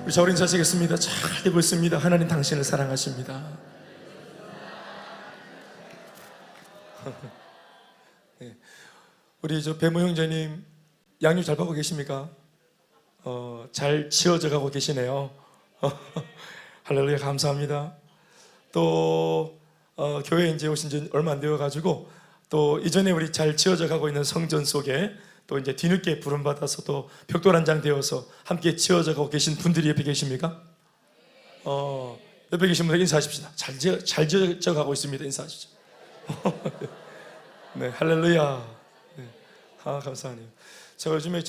우리 자, 우리 인사하시겠습니다. 잘 되고 있습니다. 하나님 당신을 사랑하십니다. 네. 우리 저 배모 형제님 양육 잘 받고 계십니까? 잘 지어져 가고 계시네요. 할렐루야, 감사합니다. 또 교회에 이제 오신 지 얼마 안 되어 가지고 또 이전에 우리 잘 지어져 가고 있는 성전 속에 또 이제 뒤늦게 부름받아서 또 벽돌 한 장 되어서 함께 지어져 가고 계신 분들이 옆에 계십니까? 옆에 계신 분들 인사하십시다. 잘 지어져 가고 있습니다. 인사하시죠. 네, 할렐루야. 네. 감사하네요. 제가 요즘에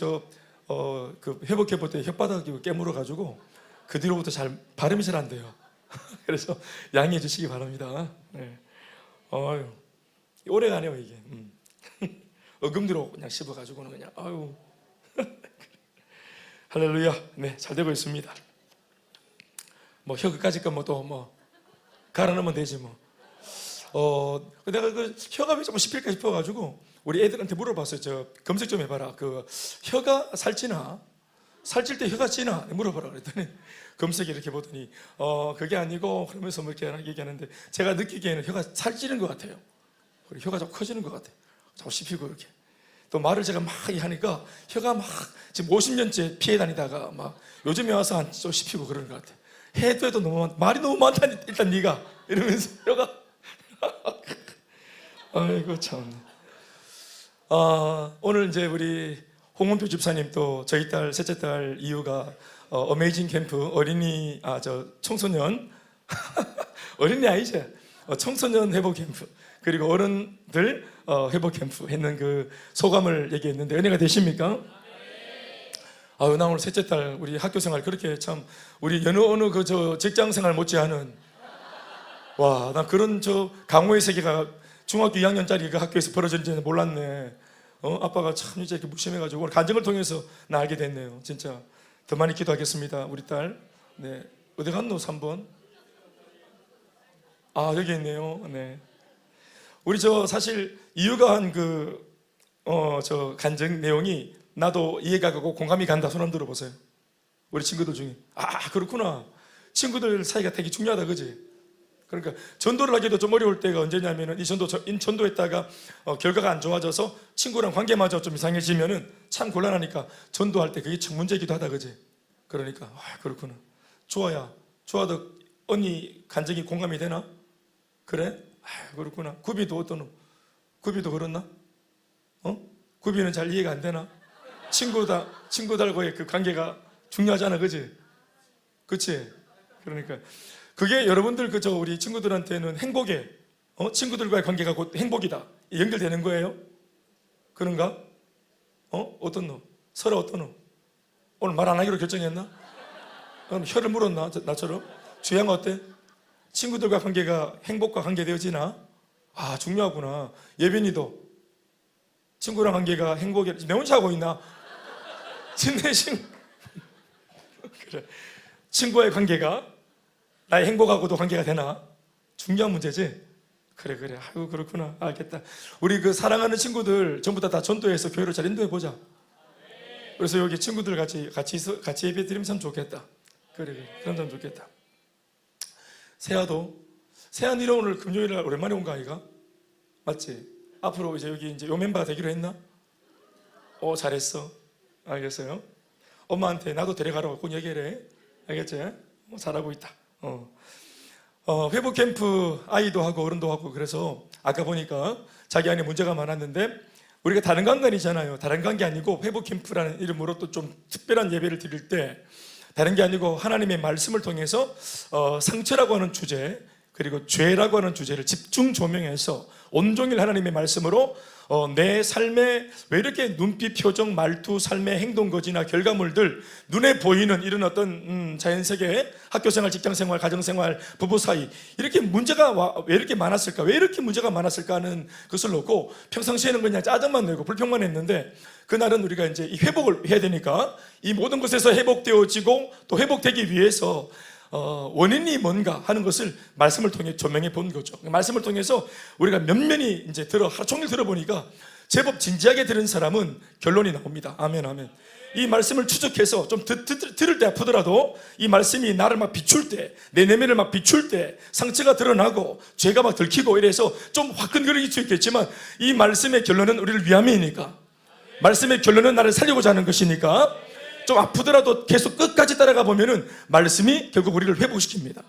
그 회복해 볼 때 혓바닥이 깨물어 가지고 그 뒤로부터 발음이 잘 안 돼요. 그래서 양해해 주시기 바랍니다. 네. 오래 가네요 이게. 어금니로 그냥 씹어 가지고는 그냥 할렐루야. 네, 잘 되고 있습니다. 뭐 혀 끝까지 또 갈아 넣으면 되지 뭐. 내가 그 혀가 왜 조금 씹힐까 싶어가지고 우리 애들한테 물어봤어요. 저 검색 좀 해봐라. 그 혀가 살찌나? 살찔 때 혀가 찌나? 물어보라 그랬더니 검색에 이렇게 보더니 그게 아니고 그러면서 뭐 이렇게 얘기하는데 제가 느끼기에는 혀가 살찌는 것 같아요. 그리고 혀가 좀 커지는 것 같아요. 자꾸 씹히고 이렇게. 또 말을 제가 막 하니까 혀가 막 지금 50년째 피해 다니다가 막 요즘에 와서 좀 씹히고 그러는 것 같아요. 해도 말이 너무 많다. 일단 네가 이러면서 혀가 아이고 참. 오늘 이제 우리 홍원표 집사님 또 저희 딸 셋째 딸 이유가 어메이징 캠프 청소년 어린이 아이죠. 청소년 회복 캠프 그리고 어른들 회복 캠프 했는 그 소감을 얘기했는데 은혜가 되십니까? 나 오늘 셋째 딸 우리 학교 생활 그렇게 참 우리 어느 직장 생활 못지않은 와, 나 그런 강호의 세계가 중학교 2학년짜리 그 학교에서 벌어졌는지는 몰랐네. 아빠가 참 이제 이렇게 무심해가지고 오늘 간증을 통해서 나 알게 됐네요. 진짜 더 많이 기도하겠습니다. 우리 딸. 네, 어디 갔노? 3번. 여기 있네요. 네. 우리 사실 이유가 한 간증 내용이 나도 이해가 가고 공감이 간다. 손 한번 들어보세요. 우리 친구들 중에 그렇구나. 친구들 사이가 되게 중요하다, 그지? 그러니까 전도를 하기도 좀 어려울 때가 언제냐면은 이 전도했다가 결과가 안 좋아져서 친구랑 관계마저 좀 이상해지면은 참 곤란하니까 전도할 때 그게 참 문제이기도 하다, 그지? 그러니까 그렇구나. 좋아도 언니 간증이 공감이 되나? 그래? 그렇구나. 구비도 어떠노? 구비도 그렇나? 구비는 잘 이해가 안 되나? 친구들과의 그 관계가 중요하잖아, 그지? 그치? 그러니까 그게 여러분들 우리 친구들한테는 행복에 친구들과의 관계가 곧 행복이다 연결되는 거예요? 그런가? 어떤 놈? 설아 어떤 놈? 오늘 말 안 하기로 결정했나? 혀를 물었나? 나처럼? 주양 어때? 친구들과 관계가 행복과 관계되어지나? 중요하구나. 예빈이도 친구랑 관계가 행복에 내 혼자 하고 있나? 그래. 친구와의 관계가 나의 행복하고도 관계가 되나? 중요한 문제지? 그래. 그렇구나. 알겠다. 우리 사랑하는 친구들 전부 다 전도해서 교회로 잘 인도해 보자. 그래서 여기 친구들 같이 예배 드리면 참 좋겠다. 그래. 그럼 참 좋겠다. 세아니는 오늘 금요일날 오랜만에 온 거 아이가? 맞지? 앞으로 이제 여기 요 멤버가 되기로 했나? 잘했어. 알겠어요? 엄마한테 나도 데려가라고 꼭 얘기해. 알겠지? 잘하고 있다. 회복 캠프 아이도 하고 어른도 하고 그래서 아까 보니까 자기 안에 문제가 많았는데 우리가 다른 강단이잖아요. 다른 강 게 아니고 회복 캠프라는 이름으로 또 좀 특별한 예배를 드릴 때 다른 게 아니고 하나님의 말씀을 통해서 상처라고 하는 주제 그리고 죄라고 하는 주제를 집중 조명해서 온종일 하나님의 말씀으로 내 삶에 왜 이렇게 눈빛, 표정, 말투, 삶의 행동 거지나 결과물들 눈에 보이는 이런 어떤 자연세계, 학교생활, 직장생활, 가정생활, 부부 사이 이렇게 문제가 왜 이렇게 많았을까? 왜 이렇게 문제가 많았을까 하는 것을 놓고 평상시에는 그냥 짜증만 내고 불평만 했는데 그날은 우리가 이제 이 회복을 해야 되니까 이 모든 것에서 회복되어지고 또 회복되기 위해서 원인이 뭔가 하는 것을 말씀을 통해 조명해 본 거죠. 말씀을 통해서 우리가 면면히 이제 하루 종일 들어보니까 제법 진지하게 들은 사람은 결론이 나옵니다. 아멘, 아멘. 이 말씀을 추적해서 좀 들을 때 아프더라도 이 말씀이 나를 막 비출 때, 내 내면을 막 비출 때 상처가 드러나고 죄가 막 들키고 이래서 좀 화끈거릴 수 있겠지만 이 말씀의 결론은 우리를 위함이니까, 말씀의 결론은 나를 살리고자 하는 것이니까 좀 아프더라도 계속 끝까지 따라가 보면은 말씀이 결국 우리를 회복시킵니다.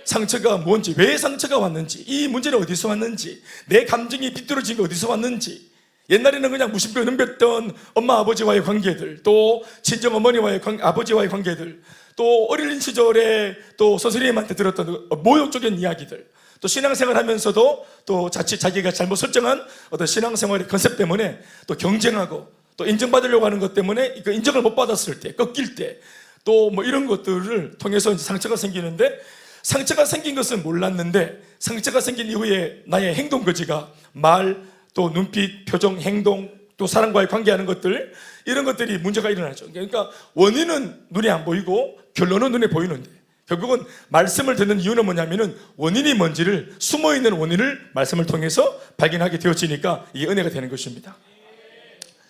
상처가 뭔지, 왜 상처가 왔는지, 이 문제는 어디서 왔는지, 내 감정이 비뚤어진 게 어디서 왔는지, 옛날에는 그냥 무심코 넘겼던 엄마 아버지와의 관계들, 또 친정 어머니와의 아버지와의 관계들, 또 어린 시절에 또 선생님한테 들었던 모욕적인 이야기들, 또 신앙생활 하면서도 또 자칫 자기가 잘못 설정한 어떤 신앙생활의 컨셉 때문에 또 경쟁하고 또 인정받으려고 하는 것 때문에 그 인정을 못 받았을 때, 꺾일 때, 또 뭐 이런 것들을 통해서 이제 상처가 생기는데, 상처가 생긴 것은 몰랐는데 상처가 생긴 이후에 나의 행동 거지가 말, 또 눈빛, 표정, 행동, 또 사람과의 관계하는 것들, 이런 것들이 문제가 일어나죠. 그러니까 원인은 눈에 안 보이고 결론은 눈에 보이는데, 결국은 말씀을 듣는 이유는 뭐냐면은 원인이 뭔지를, 숨어있는 원인을 말씀을 통해서 발견하게 되어지니까 이게 은혜가 되는 것입니다.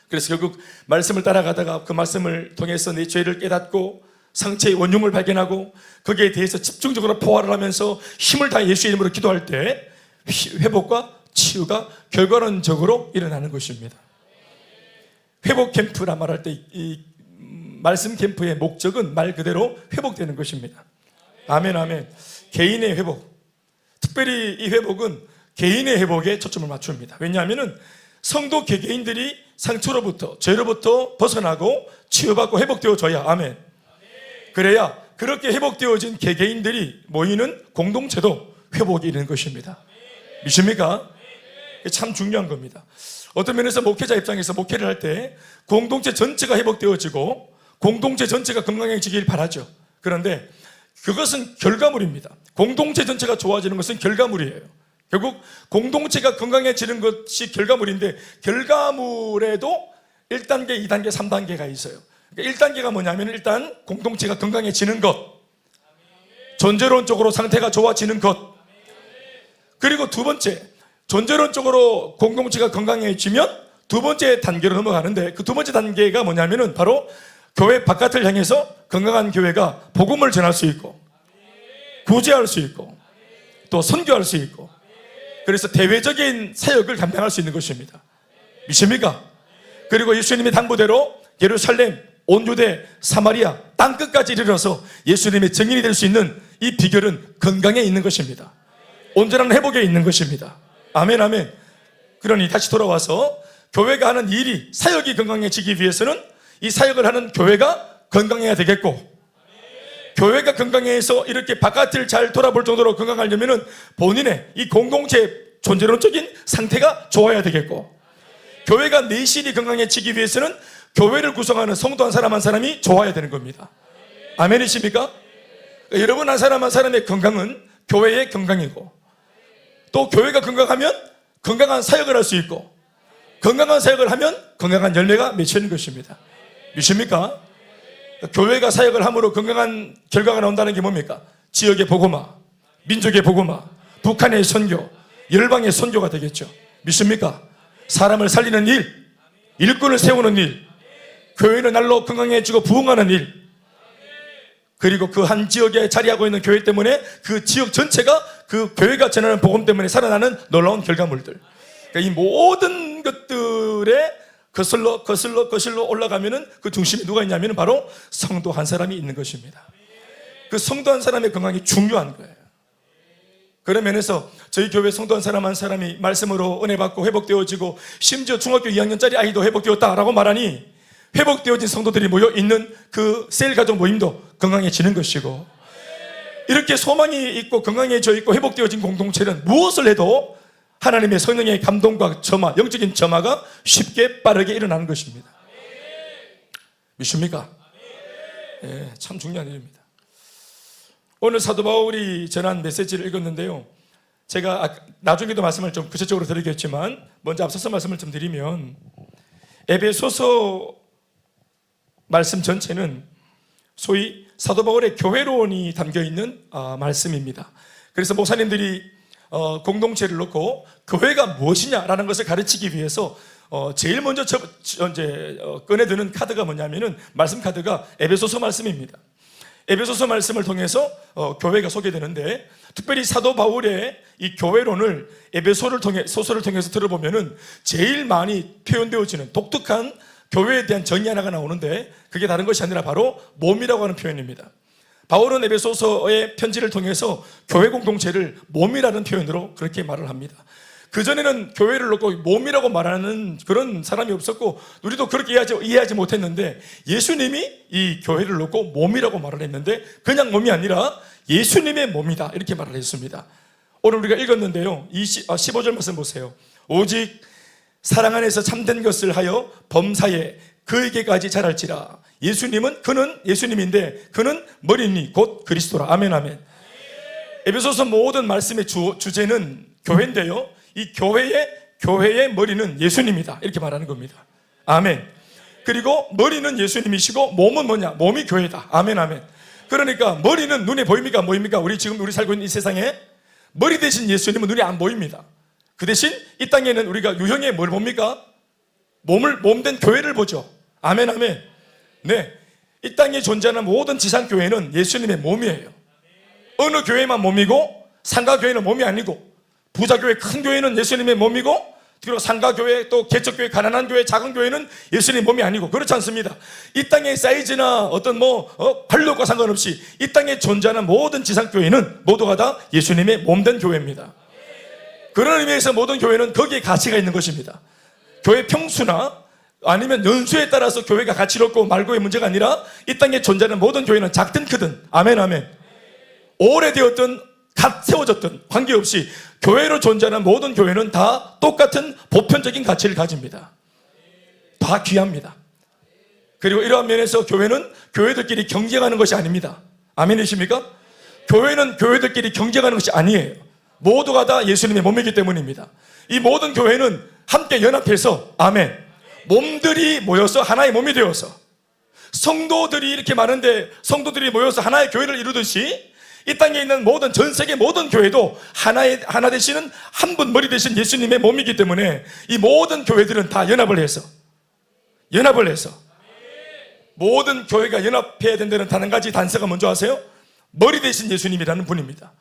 그래서 결국 말씀을 따라가다가 그 말씀을 통해서 내 죄를 깨닫고 상처의 원흉을 발견하고 거기에 대해서 집중적으로 포화를 하면서 힘을 다해 예수의 이름으로 기도할 때 회복과 치유가 결과론적으로 일어나는 것입니다. 회복 캠프라 말할 때 이 말씀 캠프의 목적은 말 그대로 회복되는 것입니다. 아멘, 아멘. 개인의 회복, 특별히 이 회복은 개인의 회복에 초점을 맞춥니다. 왜냐하면 성도 개개인들이 상처로부터, 죄로부터 벗어나고 치유받고 회복되어져야, 아멘, 그래야 그렇게 회복되어진 개개인들이 모이는 공동체도 회복이 이르는 것입니다. 믿습니까? 참 중요한 겁니다. 어떤 면에서 목회자 입장에서 목회를 할 때 공동체 전체가 회복되어지고 공동체 전체가 건강해지길 바라죠. 그런데 그것은 결과물입니다. 공동체 전체가 좋아지는 것은 결과물이에요. 결국 공동체가 건강해지는 것이 결과물인데, 결과물에도 1단계, 2단계, 3단계가 있어요. 1단계가 뭐냐면 일단 공동체가 건강해지는 것, 존재론적으로 상태가 좋아지는 것, 그리고 두 번째, 존재론적으로 공동체가 건강해지면 두 번째 단계로 넘어가는데, 그 두 번째 단계가 뭐냐면은 바로 교회 바깥을 향해서 건강한 교회가 복음을 전할 수 있고 구제할 수 있고 또 선교할 수 있고, 그래서 대외적인 사역을 감당할 수 있는 것입니다. 믿습니까? 그리고 예수님의 당부대로 예루살렘, 온 유대, 사마리아 땅끝까지 이르러서 예수님의 증인이 될 수 있는 이 비결은 건강에 있는 것입니다. 온전한 회복에 있는 것입니다. 아멘, 아멘. 그러니 다시 돌아와서 교회가 하는 일이, 사역이 건강해지기 위해서는 이 사역을 하는 교회가 건강해야 되겠고, 교회가 건강해서 이렇게 바깥을 잘 돌아볼 정도로 건강하려면 본인의 이 공동체 존재론적인 상태가 좋아야 되겠고, 교회가 내신이 건강해지기 위해서는 교회를 구성하는 성도 한 사람 한 사람이 좋아야 되는 겁니다. 아멘이십니까? 여러분 한 사람 한 사람의 건강은 교회의 건강이고, 또 교회가 건강하면 건강한 사역을 할 수 있고, 건강한 사역을 하면 건강한 열매가 맺히는 것입니다. 믿습니까? 교회가 사역을 함으로 건강한 결과가 나온다는 게 뭡니까? 지역의 복음화, 민족의 복음화, 북한의 선교, 열방의 선교가 되겠죠. 믿습니까? 사람을 살리는 일, 일꾼을 세우는 일, 교회는 날로 건강해지고 부흥하는 일, 그리고 그 한 지역에 자리하고 있는 교회 때문에 그 지역 전체가 그 교회가 전하는 복음 때문에 살아나는 놀라운 결과물들, 그러니까 이 모든 것들에 거슬러 올라가면은 그 중심에 누가 있냐면 바로 성도 한 사람이 있는 것입니다. 그 성도 한 사람의 건강이 중요한 거예요. 그런 면에서 저희 교회 성도 한 사람 한 사람이 말씀으로 은혜 받고 회복되어지고, 심지어 중학교 2학년짜리 아이도 회복되었다라고 말하니 회복되어진 성도들이 모여 있는 그 셀 가족 모임도 건강해지는 것이고, 이렇게 소망이 있고 건강해져 있고 회복되어진 공동체는 무엇을 해도 하나님의 성령의 감동과 점화, 영적인 점화가 쉽게 빠르게 일어나는 것입니다. 믿습니까? 예, 참 중요한 일입니다. 오늘 사도 바울이 전한 메시지를 읽었는데요, 제가 나중에도 말씀을 좀 구체적으로 드리겠지만 먼저 앞서서 말씀을 좀 드리면, 에베소서 말씀 전체는 소위 사도 바울의 교회론이 담겨있는 말씀입니다. 그래서 목사님들이 공동체를 놓고 교회가 무엇이냐라는 것을 가르치기 위해서 제일 먼저 꺼내드는 카드가 뭐냐면은 말씀 카드가 에베소서 말씀입니다. 에베소서 말씀을 통해서 교회가 소개되는데, 특별히 사도 바울의 이 교회론을 소설을 통해서 들어보면은 제일 많이 표현되어지는 독특한 교회에 대한 정의 하나가 나오는데, 그게 다른 것이 아니라 바로 몸이라고 하는 표현입니다. 바울은 에베소서의 편지를 통해서 교회 공동체를 몸이라는 표현으로 그렇게 말을 합니다. 그전에는 교회를 놓고 몸이라고 말하는 그런 사람이 없었고, 우리도 그렇게 이해하지 못했는데, 예수님이 이 교회를 놓고 몸이라고 말을 했는데, 그냥 몸이 아니라 예수님의 몸이다 이렇게 말을 했습니다. 오늘 우리가 읽었는데요, 15절 말씀 보세요. 오직 사랑 안에서 참된 것을 하여 범사에 그에게까지 자랄지라. 그는 예수님인데 그는 머리니 곧 그리스도라. 아멘 아멘. 에베소서 모든 말씀의 주제는 교회인데요, 이 교회의 머리는 예수님이다 이렇게 말하는 겁니다. 아멘. 그리고 머리는 예수님이시고 몸은 뭐냐? 몸이 교회다. 아멘 아멘. 그러니까 머리는 눈에 보입니까? 안 보입니까? 우리 살고 있는 이 세상에 머리 대신 예수님은 눈에 안 보입니다. 그 대신 이 땅에는 우리가 유형의 뭘 봅니까? 몸된 교회를 보죠. 아멘 아멘. 네, 이 땅에 존재하는 모든 지상교회는 예수님의 몸이에요. 어느 교회만 몸이고 상가교회는 몸이 아니고, 부자교회 큰 교회는 예수님의 몸이고, 그리고 상가교회 또 개척교회 가난한 교회 작은 교회는 예수님의 몸이 아니고, 그렇지 않습니다. 이 땅의 사이즈나 어떤 관력과 상관없이 이 땅에 존재하는 모든 지상교회는 모두가 다 예수님의 몸된 교회입니다. 그런 의미에서 모든 교회는 거기에 가치가 있는 것입니다. 교회 평수나 아니면 연수에 따라서 교회가 가치롭고 말고의 문제가 아니라, 이 땅에 존재하는 모든 교회는 작든 크든, 아멘 아멘, 오래되었든 갓 세워졌든 관계없이 교회로 존재하는 모든 교회는 다 똑같은 보편적인 가치를 가집니다. 다 귀합니다. 그리고 이러한 면에서 교회는 교회들끼리 경쟁하는 것이 아닙니다. 아멘이십니까? 교회는 교회들끼리 경쟁하는 것이 아니에요. 모두가 다 예수님의 몸이기 때문입니다. 이 모든 교회는 함께 연합해서, 아멘, 몸들이 모여서 하나의 몸이 되어서, 성도들이 이렇게 많은데 성도들이 모여서 하나의 교회를 이루듯이, 이 땅에 있는 전 세계 모든 교회도 하나 되시는 한 분 머리 되신 예수님의 몸이기 때문에, 이 모든 교회들은 다 연합을 해서 모든 교회가 연합해야 된다는 단 한 가지 단서가 뭔지 아세요? 머리 되신 예수님이라는 분입니다.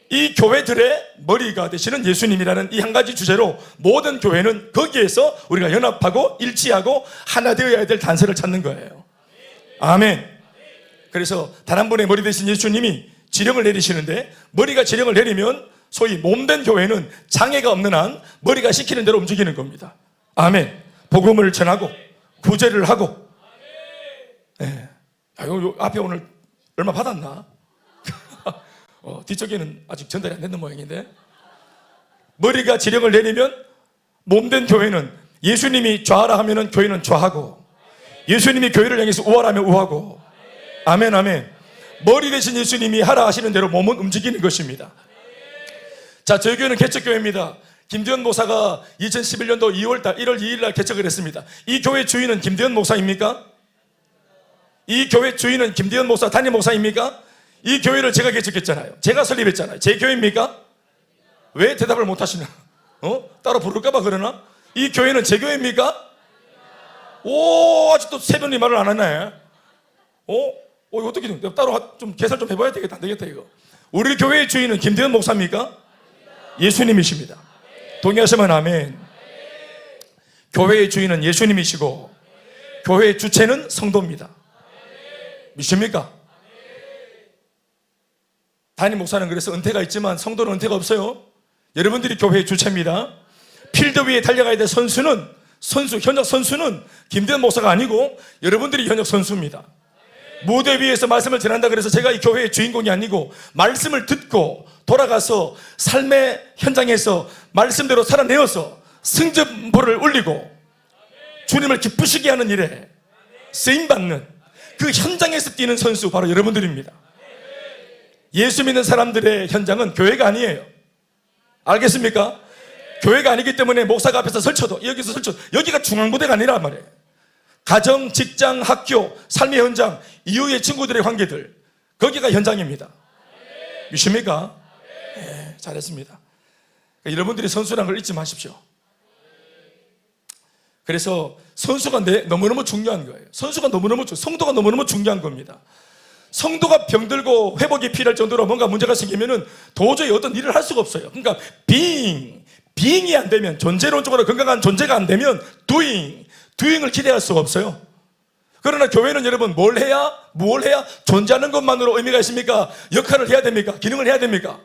이 교회들의 머리가 되시는 예수님이라는 이 한 가지 주제로 모든 교회는 거기에서 우리가 연합하고 일치하고 하나 되어야 될 단서를 찾는 거예요. 아멘. 그래서 단 한 분의 머리 되신 예수님이 지령을 내리시는데, 머리가 지령을 내리면 소위 몸된 교회는 장애가 없는 한 머리가 시키는 대로 움직이는 겁니다. 아멘. 복음을 전하고 구제를 하고. 네. 요 앞에 오늘 얼마 받았나? 뒤쪽에는 아직 전달이 안 되는 모양인데, 머리가 지령을 내리면 몸된 교회는, 예수님이 좌하라 하면은 교회는 좌하고, 예수님이 교회를 향해서 우하라면 우하고. 아멘 아멘. 머리 대신 예수님이 하라 하시는 대로 몸은 움직이는 것입니다. 자, 저희 교회는 개척교회입니다. 김대현 목사가 2011년도 1월 2일 날 개척을 했습니다. 이 교회 주인은 김대현 목사입니까? 이 교회 주인은 김대현 목사 담임 목사입니까? 이 교회를 제가 개척했잖아요. 제가 설립했잖아요. 제 교회입니까? 왜 대답을 못 하시나? 따로 부를까봐 그러나? 이 교회는 제 교회입니까? 아직도 세 분이 말을 안 하네. 이거 어떻게 좀 따로 좀 계산 좀 해봐야 되겠다. 안 되겠다 이거. 우리 교회의 주인은 김대현 목사입니까? 예수님이십니다. 동의하시면 아멘. 교회의 주인은 예수님이시고 교회의 주체는 성도입니다. 믿습니까? 담임 목사는 그래서 은퇴가 있지만 성도는 은퇴가 없어요. 여러분들이 교회의 주체입니다. 필드 위에 달려가야 될 현역 선수는 김대현 목사가 아니고 여러분들이 현역 선수입니다. 무대 위에서 말씀을 전한다 그래서 제가 이 교회의 주인공이 아니고, 말씀을 듣고 돌아가서 삶의 현장에서 말씀대로 살아내어서 승전보를 울리고 주님을 기쁘시게 하는 일에 쓰임받는 그 현장에서 뛰는 선수, 바로 여러분들입니다. 예수 믿는 사람들의 현장은 교회가 아니에요. 알겠습니까? 교회가 아니기 때문에 목사가 앞에서 설쳐도, 여기서 설쳐도, 여기가 중앙부대가 아니란 말이에요. 가정, 직장, 학교, 삶의 현장, 이후의 친구들의 관계들, 거기가 현장입니다. 믿습니까? 네, 잘했습니다. 여러분들이 선수라는 걸 잊지 마십시오. 그래서 선수가 너무너무 중요한 거예요. 성도가 너무너무 중요한 겁니다. 성도가 병들고 회복이 필요할 정도로 뭔가 문제가 생기면은 도저히 어떤 일을 할 수가 없어요. 그러니까 being이 안 되면, 존재론적으로 건강한 존재가 안 되면 doing을 기대할 수가 없어요. 그러나 교회는 여러분 뭘 해야 존재하는 것만으로 의미가 있습니까? 역할을 해야 됩니까? 기능을 해야 됩니까?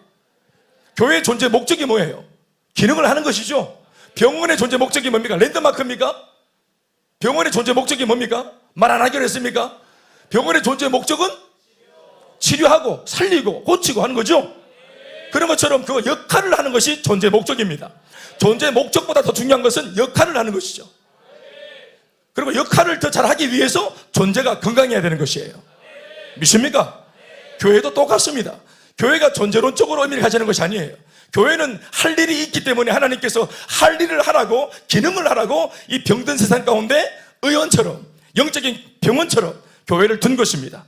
교회의 존재 목적이 뭐예요? 기능을 하는 것이죠. 병원의 존재 목적이 뭡니까? 랜드마크입니까? 병원의 존재 목적이 뭡니까? 말 안 하기로 했습니까? 병원의 존재 목적은 치료하고 살리고 고치고 하는 거죠. 그런 것처럼 그 역할을 하는 것이 존재 목적입니다. 존재 목적보다 더 중요한 것은 역할을 하는 것이죠. 그리고 역할을 더 잘하기 위해서 존재가 건강해야 되는 것이에요. 믿습니까? 교회도 똑같습니다. 교회가 존재론적으로 의미를 가지는 것이 아니에요. 교회는 할 일이 있기 때문에 하나님께서 할 일을 하라고, 기능을 하라고 이 병든 세상 가운데 의원처럼, 영적인 병원처럼 교회를 둔 것입니다.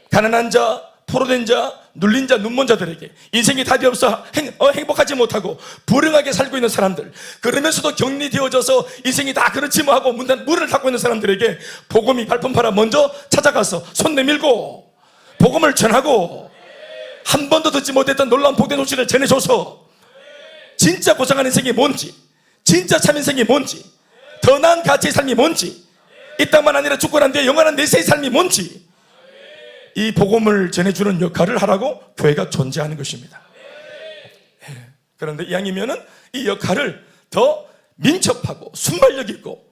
가난한 자, 포로된 자, 눌린 자, 눈먼 자들에게, 인생이 답이 없어 행복하지 못하고 불행하게 살고 있는 사람들, 그러면서도 격리되어져서 인생이 다 그렇지 뭐 하고 문을 닫고 있는 사람들에게 복음이 발품파라 먼저 찾아가서 손 내밀고 복음을 전하고, 한 번도 듣지 못했던 놀라운 복된 소식을 전해줘서 진짜 고상한 인생이 뭔지, 진짜 참 인생이 뭔지, 더 나은 가치의 삶이 뭔지, 이 땅만 아니라 죽고 난 뒤에 영원한 내세의 삶이 뭔지, 이 복음을 전해주는 역할을 하라고 교회가 존재하는 것입니다. 그런데 이왕이면은 이 역할을 더 민첩하고 순발력 있고,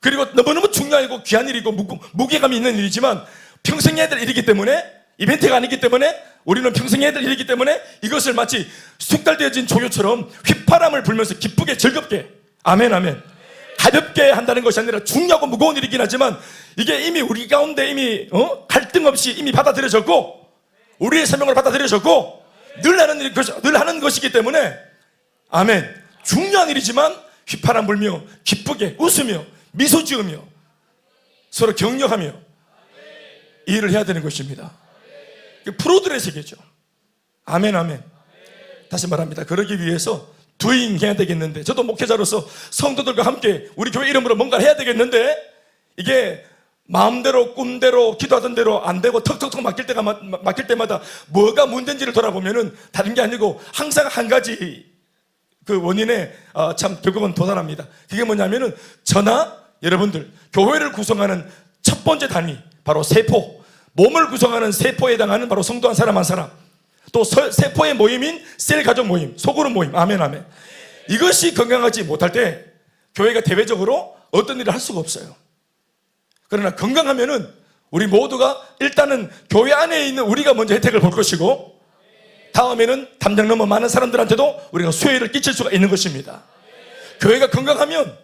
그리고 너무너무 중요하고 귀한 일이고 무게감이 있는 일이지만 평생 해야 될 일이기 때문에, 이벤트가 아니기 때문에, 우리는 평생 해야 될 일이기 때문에 이것을 마치 숙달되어진 조교처럼 휘파람을 불면서 기쁘게 즐겁게, 아멘 아멘, 가볍게 한다는 것이 아니라 중요하고 무거운 일이긴 하지만 이게 이미 우리 가운데 이미 갈등 없이 이미 받아들여졌고, 우리의 생명을 받아들여졌고 늘 하는 것이기 때문에, 아멘, 중요한 일이지만 휘파람 불며 기쁘게 웃으며 미소 지으며 서로 격려하며 이 일을 해야 되는 것입니다. 프로들의 세계죠. 아멘 아멘. 다시 말합니다. 그러기 위해서 doing 해야 되겠는데, 저도 목회자로서 성도들과 함께 우리 교회 이름으로 뭔가를 해야 되겠는데, 이게 마음대로 꿈대로 기도하던 대로 안 되고 턱턱턱 막힐 때마다 뭐가 문제인지를 돌아보면은 다른 게 아니고 항상 한 가지 그 원인에 참 결국은 도달합니다. 그게 뭐냐면은 여러분들 교회를 구성하는 첫 번째 단위, 바로 세포, 몸을 구성하는 세포에 해당하는 바로 성도 한 사람, 또 세포의 모임인 셀 가족 모임, 소그룹 모임, 아멘 아멘, 이것이 건강하지 못할 때 교회가 대외적으로 어떤 일을 할 수가 없어요. 그러나 건강하면은 우리 모두가 일단은 교회 안에 있는 우리가 먼저 혜택을 볼 것이고, 다음에는 담장 넘어 많은 사람들한테도 우리가 수혜를 끼칠 수가 있는 것입니다. 교회가 건강하면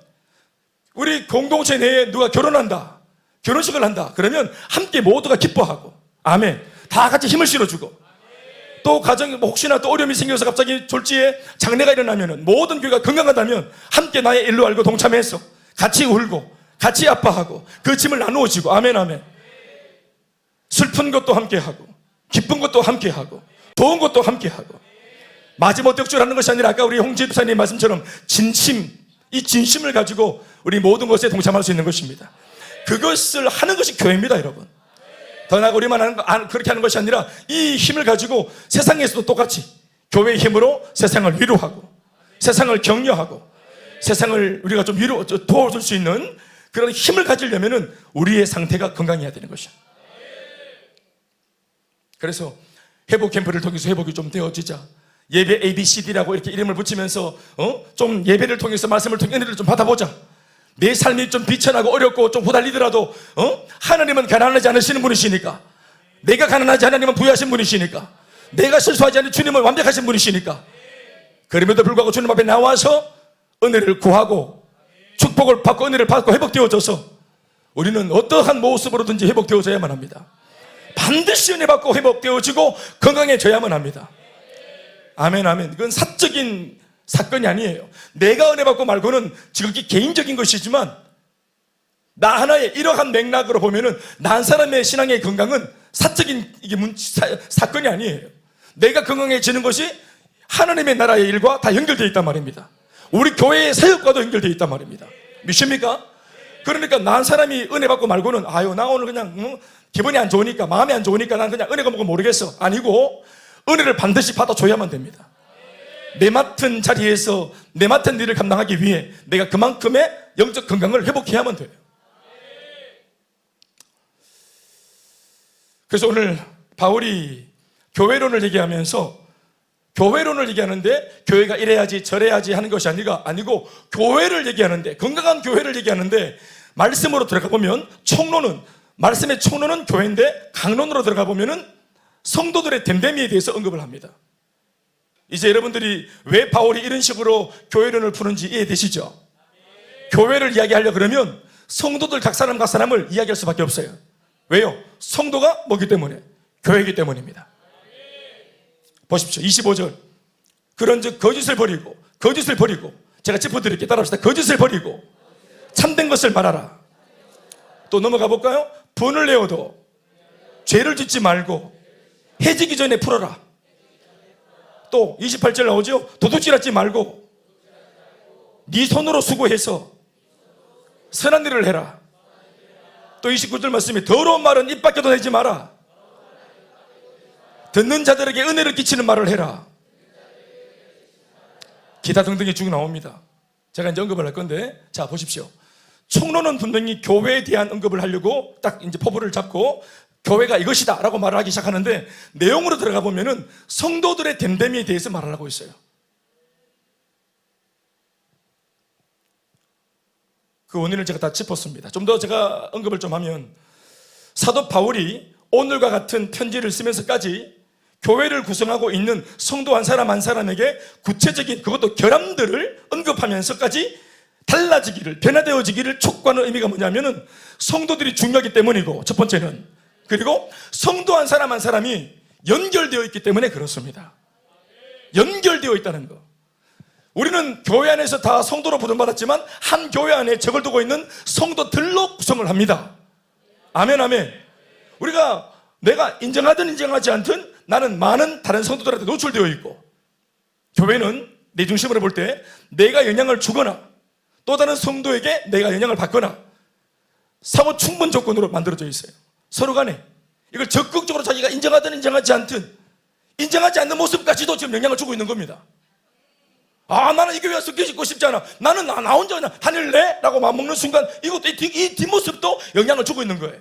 우리 공동체 내에 누가 결혼한다, 결혼식을 한다, 그러면 함께 모두가 기뻐하고, 아멘, 다 같이 힘을 실어주고, 또 가정에 혹시나 또 어려움이 생겨서 갑자기 졸지에 장례가 일어나면은 모든 교회가 건강하다면 함께 나의 일로 알고 동참해서 같이 울고 같이 아파하고 그 짐을 나누어 지고, 아멘 아멘, 슬픈 것도 함께하고 기쁜 것도 함께하고 좋은 것도 함께하고, 마지못해 억지로하는 것이 아니라 아까 우리 홍집사님 말씀처럼 이 진심을 가지고 우리 모든 것에 동참할 수 있는 것입니다. 그것을 하는 것이 교회입니다, 여러분. 더 나아가 우리만 그렇게 하는 것이 아니라 이 힘을 가지고 세상에서도 똑같이 교회의 힘으로 세상을 위로하고 세상을 격려하고 세상을 우리가 좀 도와줄 수 있는 그런 힘을 가지려면은 우리의 상태가 건강해야 되는 것이야. 그래서 회복 캠프를 통해서 회복이 좀 되어지자, 예배 ABCD라고 이렇게 이름을 붙이면서 좀 예배를 통해서 말씀을 통해 은혜를 좀 받아보자. 내 삶이 좀 비천하고 어렵고 좀 후달리더라도 하나님은 가난하지 않으시는 분이시니까, 내가 가난하지 않으면 부유하신 분이시니까, 내가 실수하지 않는 주님은 완벽하신 분이시니까, 그럼에도 불구하고 주님 앞에 나와서 은혜를 구하고 축복을 받고 은혜를 받고 회복되어져서 우리는 어떠한 모습으로든지 회복되어져야만 합니다. 반드시 은혜 받고 회복되어지고 건강해져야만 합니다. 아멘 아멘. 그건 사적인 사건이 아니에요. 내가 은혜 받고 말고는 지극히 개인적인 것이지만 나 하나의 이러한 맥락으로 보면은 나 한 사람의 신앙의 건강은 사적인 이게 사건이 아니에요. 내가 건강해지는 것이 하나님의 나라의 일과 다 연결되어 있단 말입니다. 우리 교회의 사역과도 연결되어 있단 말입니다. 믿습니까? 그러니까 나 한 사람이 은혜 받고 말고는 아유 나 오늘 그냥 기분이 안 좋으니까 마음이 안 좋으니까 난 그냥 은혜가 뭔가 모르겠어. 아니고 은혜를 반드시 받아줘야만 됩니다. 내 맡은 자리에서 내 맡은 일을 감당하기 위해 내가 그만큼의 영적 건강을 회복해야만 돼요. 그래서 오늘 바울이 교회론을 얘기하면서 교회론을 얘기하는데 교회가 이래야지 저래야지 하는 것이 아니고 교회를 얘기하는데 건강한 교회를 얘기하는데 말씀으로 들어가 보면 총론은 말씀의 총론은 교회인데 강론으로 들어가 보면은 성도들의 됨됨이에 대해서 언급을 합니다. 이제 여러분들이 왜 바울이 이런 식으로 교회론을 푸는지 이해되시죠? 교회를 이야기하려고 그러면 성도들 각 사람을 이야기할 수밖에 없어요. 왜요? 성도가 뭐기 때문에? 교회이기 때문입니다. 보십시오. 25절. 그런즉 거짓을 버리고 제가 짚어드릴게요. 따라합시다. 거짓을 버리고 참된 것을 말하라. 또 넘어가 볼까요? 분을 내어도 죄를 짓지 말고 해지기 전에 풀어라. 또 28절 나오죠? 도둑질하지 말고 네 손으로 수고해서 선한 일을 해라. 또 29절 말씀에 더러운 말은 입 밖에도 내지 마라. 듣는 자들에게 은혜를 끼치는 말을 해라. 기타 등등이 쭉 나옵니다. 제가 이제 언급을 할 건데, 자 보십시오. 총론은 분명히 교회에 대한 언급을 하려고 딱 이제 포부를 잡고 교회가 이것이다 라고 말을 하기 시작하는데, 내용으로 들어가 보면은 성도들의 됨됨이에 대해서 말을 하고 있어요. 그 원인을 제가 다 짚었습니다. 좀 더 제가 언급을 좀 하면, 사도 바울이 오늘과 같은 편지를 쓰면서까지 교회를 구성하고 있는 성도 한 사람에게 구체적인 그것도 결함들을 언급하면서까지 달라지기를, 변화되어지기를 촉구하는 의미가 뭐냐면은 성도들이 중요하기 때문이고, 첫 번째는, 그리고 성도 한 사람이 연결되어 있기 때문에 그렇습니다. 연결되어 있다는 거. 우리는 교회 안에서 다 성도로 부름받았지만 한 교회 안에 적을 두고 있는 성도들로 구성을 합니다. 아멘, 아멘. 내가 인정하든 인정하지 않든 나는 많은 다른 성도들한테 노출되어 있고, 교회는 내 중심으로 볼 때 내가 영향을 주거나 또 다른 성도에게 내가 영향을 받거나 상호 충분 조건으로 만들어져 있어요. 서로 간에 이걸 적극적으로 자기가 인정하든 인정하지 않든, 인정하지 않는 모습까지도 지금 영향을 주고 있는 겁니다. 나는 이 교회 와서 깨짓고 싶지 않아. 나는 나 혼자 그냥 다닐래? 라고 마음먹는 순간 이것도 이 뒷모습도 영향을 주고 있는 거예요.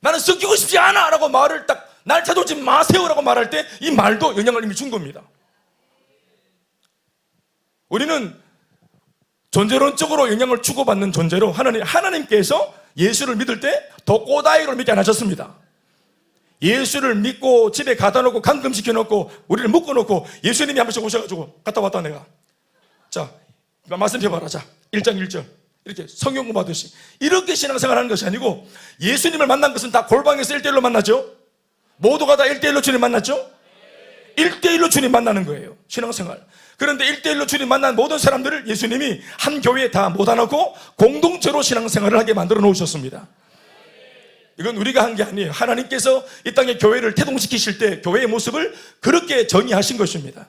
나는 섞이고 싶지 않아 라고 말을 딱 날 찾아오지 마세요 라고 말할 때 이 말도 영향을 이미 준 겁니다. 우리는 존재론적으로 영향을 주고받는 존재로 하나님께서 예수를 믿을 때 더 꼬다이로 믿게 안 하셨습니다. 예수를 믿고 집에 가다 놓고 감금시켜 놓고 우리를 묶어 놓고 예수님이 한 번씩 오셔가지고 갔다 왔다 내가. 자, 말씀 펴봐라. 자, 1장 1절. 이렇게 성경 공부하듯이 이렇게 신앙생활 하는 것이 아니고, 예수님을 만난 것은 다 골방에서 1대1로 만나죠. 모두가 다 1대1로 주님 만났죠. 1대1로 주님 만나는 거예요, 신앙생활. 그런데 1대1로 주님 만난 모든 사람들을 예수님이 한 교회에 다 모아놓고 공동체로 신앙생활을 하게 만들어 놓으셨습니다. 이건 우리가 한 게 아니에요. 하나님께서 이 땅에 교회를 태동시키실 때 교회의 모습을 그렇게 정의하신 것입니다.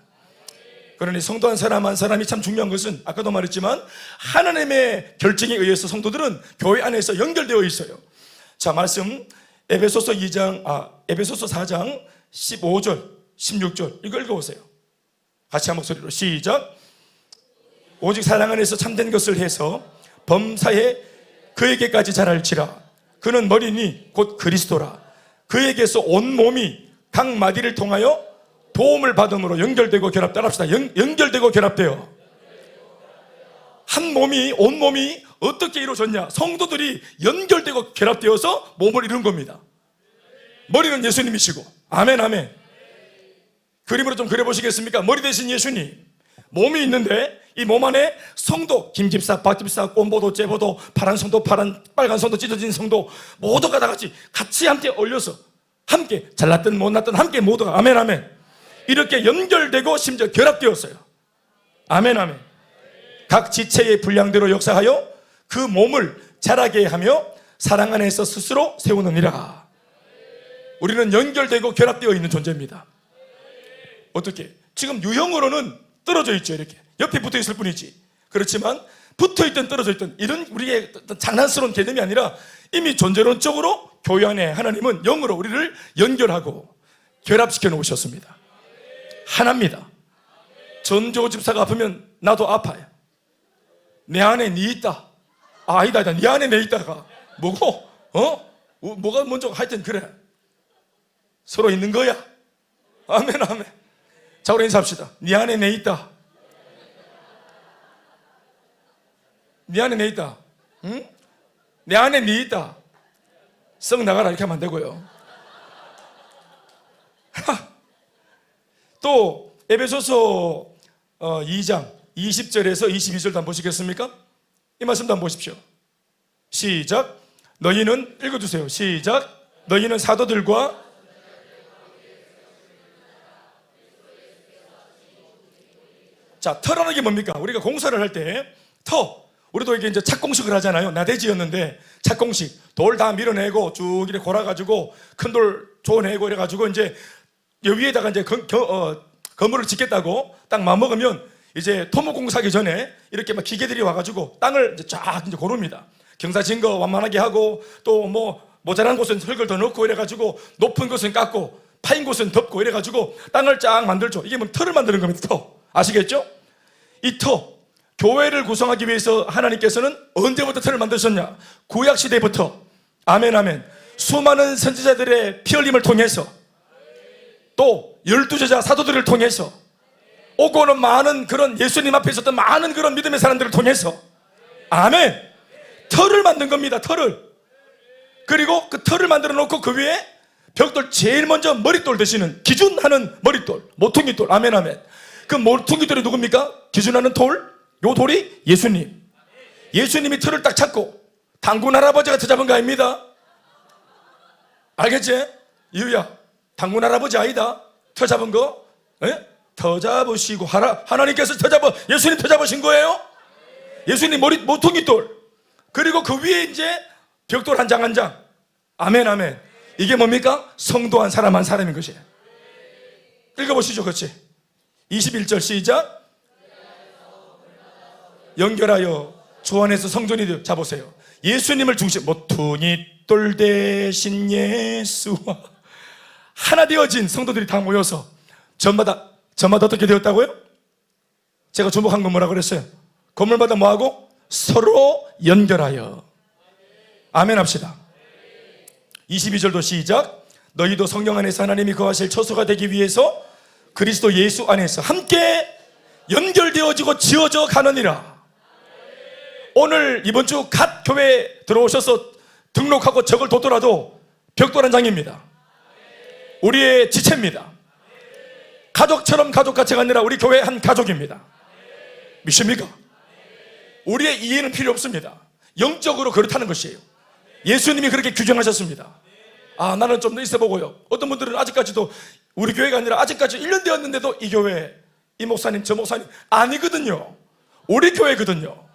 그러니 성도 한 사람이 참 중요한 것은 아까도 말했지만 하나님의 결정에 의해서 성도들은 교회 안에서 연결되어 있어요. 자, 말씀 에베소서 4장 15절 16절 이거 읽어보세요. 같이 한 목소리로 시작. 오직 사랑 안에서 참된 것을 해서 범사에 그에게까지 자랄지라. 그는 머리니 곧 그리스도라. 그에게서 온 몸이 각 마디를 통하여 도움을 받음으로 연결되고 결합되어. 합시다. 연결되고 결합되어. 온 몸이 어떻게 이루어졌냐? 성도들이 연결되고 결합되어서 몸을 이룬 겁니다. 머리는 예수님이시고. 아멘, 아멘. 그림으로 좀 그려보시겠습니까? 머리 대신 예수님, 몸이 있는데 이 몸 안에 성도, 김집사, 박집사, 꼰보도, 째보도, 파란 성도, 빨간 성도, 찢어진 성도 모두가 다 같이 함께 어울려서 함께 잘났든 못났든 함께 모두가 아멘, 아멘. 이렇게 연결되고 심지어 결합되었어요. 아멘, 아멘. 각 지체의 분량대로 역사하여 그 몸을 자라게 하며 사랑 안에서 스스로 세우느니라. 우리는 연결되고 결합되어 있는 존재입니다. 어떻게? 지금 유형으로는 떨어져 있죠. 이렇게 옆에 붙어 있을 뿐이지. 그렇지만 붙어 있든 떨어져 있든 이런 우리의 장난스러운 개념이 아니라 이미 존재론적으로 교회 안에 하나님은 영으로 우리를 연결하고 결합시켜 놓으셨습니다. 하나입니다. 전조 집사가 아프면 나도 아파요. 내 안에 니 있다. 아니다. 네 안에 내 있다가 뭐고? 뭐가 먼저? 하여튼 그래. 서로 있는 거야. 아멘, 아멘. 자, 우리 인사합시다. 네 안에 내 있다. 네 안에 내 있다. 응? 내 안에 네 있다. 썩 나가라 이렇게 하면 안 되고요. 또 에베소서 2장 20절에서 22절도 한번 보시겠습니까? 이 말씀도 한번 보십시오. 시작. 너희는 읽어주세요. 시작. 너희는 사도들과 자, 터라는 게 뭡니까? 우리가 공사를 할 때 터, 우리도 이게 이제 착공식을 하잖아요. 나대지였는데 착공식 돌 다 밀어내고 쭉 이렇게 골아가지고 큰 돌 조내고 이래가지고 이제 여기에다가 이제 건물을 짓겠다고 딱 마음먹으면 이제 토목공사하기 전에 이렇게 막 기계들이 와가지고 땅을 이제 쫙 이제 고릅니다. 경사 진 거 완만하게 하고 또 뭐 모자란 곳은 흙을 더 넣고 이래가지고 높은 곳은 깎고 파인 곳은 덮고 이래가지고 땅을 쫙 만들죠. 이게 뭐 터를 만드는 겁니다. 터. 아시겠죠? 이 터, 교회를 구성하기 위해서 하나님께서는 언제부터 터를 만드셨냐? 구약시대부터. 아멘, 아멘. 수많은 선지자들의 피 흘림을 통해서 또 12제자 사도들을 통해서 오고 오는 많은 그런 예수님 앞에 있었던 많은 그런 믿음의 사람들을 통해서 아멘. 터를 만든 겁니다. 터를. 그리고 그 터를 만들어 놓고 그 위에 벽돌 제일 먼저 머릿돌 대시는 기준하는 머릿돌, 모퉁이돌. 아멘, 아멘. 그 모퉁이돌이 누굽니까? 기준하는 돌, 요 돌이 예수님. 예수님이 틀을 딱 찾고 단군 할아버지가 터 잡은 거 아닙니다. 알겠지? 이유야, 단군 할아버지 아니다. 터 잡은 거. 에? 터 잡으시고 하나님께서 터 잡아 예수님 터 잡으신 거예요. 예수님 모퉁이돌. 그리고 그 위에 이제 벽돌 한 장 한 장. 아멘, 아멘. 이게 뭡니까? 성도 한 사람인 것이에요. 읽어보시죠. 그렇지? 21절 시작. 연결하여 주 안에서 성전이 되어. 자 보세요. 예수님을 중심 모퉁이돌 대신 예수와 하나 되어진 성도들이 다 모여서 전마다 어떻게 되었다고요? 제가 주목한 건 뭐라고 그랬어요? 건물마다 뭐하고? 서로 연결하여. 아멘 합시다. 22절도 시작. 너희도 성령 안에서 하나님이 거하실 처소가 되기 위해서 그리스도 예수 안에서 함께 연결되어지고 지어져 가느니라. 오늘 이번 주 갓 교회 들어오셔서 등록하고 적을 뒀더라도 벽돌 한 장입니다. 우리의 지체입니다. 가족처럼 가족같이가 아니라 우리 교회 한 가족입니다. 믿습니까? 우리의 이해는 필요 없습니다. 영적으로 그렇다는 것이에요. 예수님이 그렇게 규정하셨습니다. 아, 나는 좀 더 있어보고요. 어떤 분들은 아직까지도 우리 교회가 아니라 아직까지 1년 되었는데도 이 교회, 이 목사님, 저 목사님 아니거든요. 우리 교회거든요.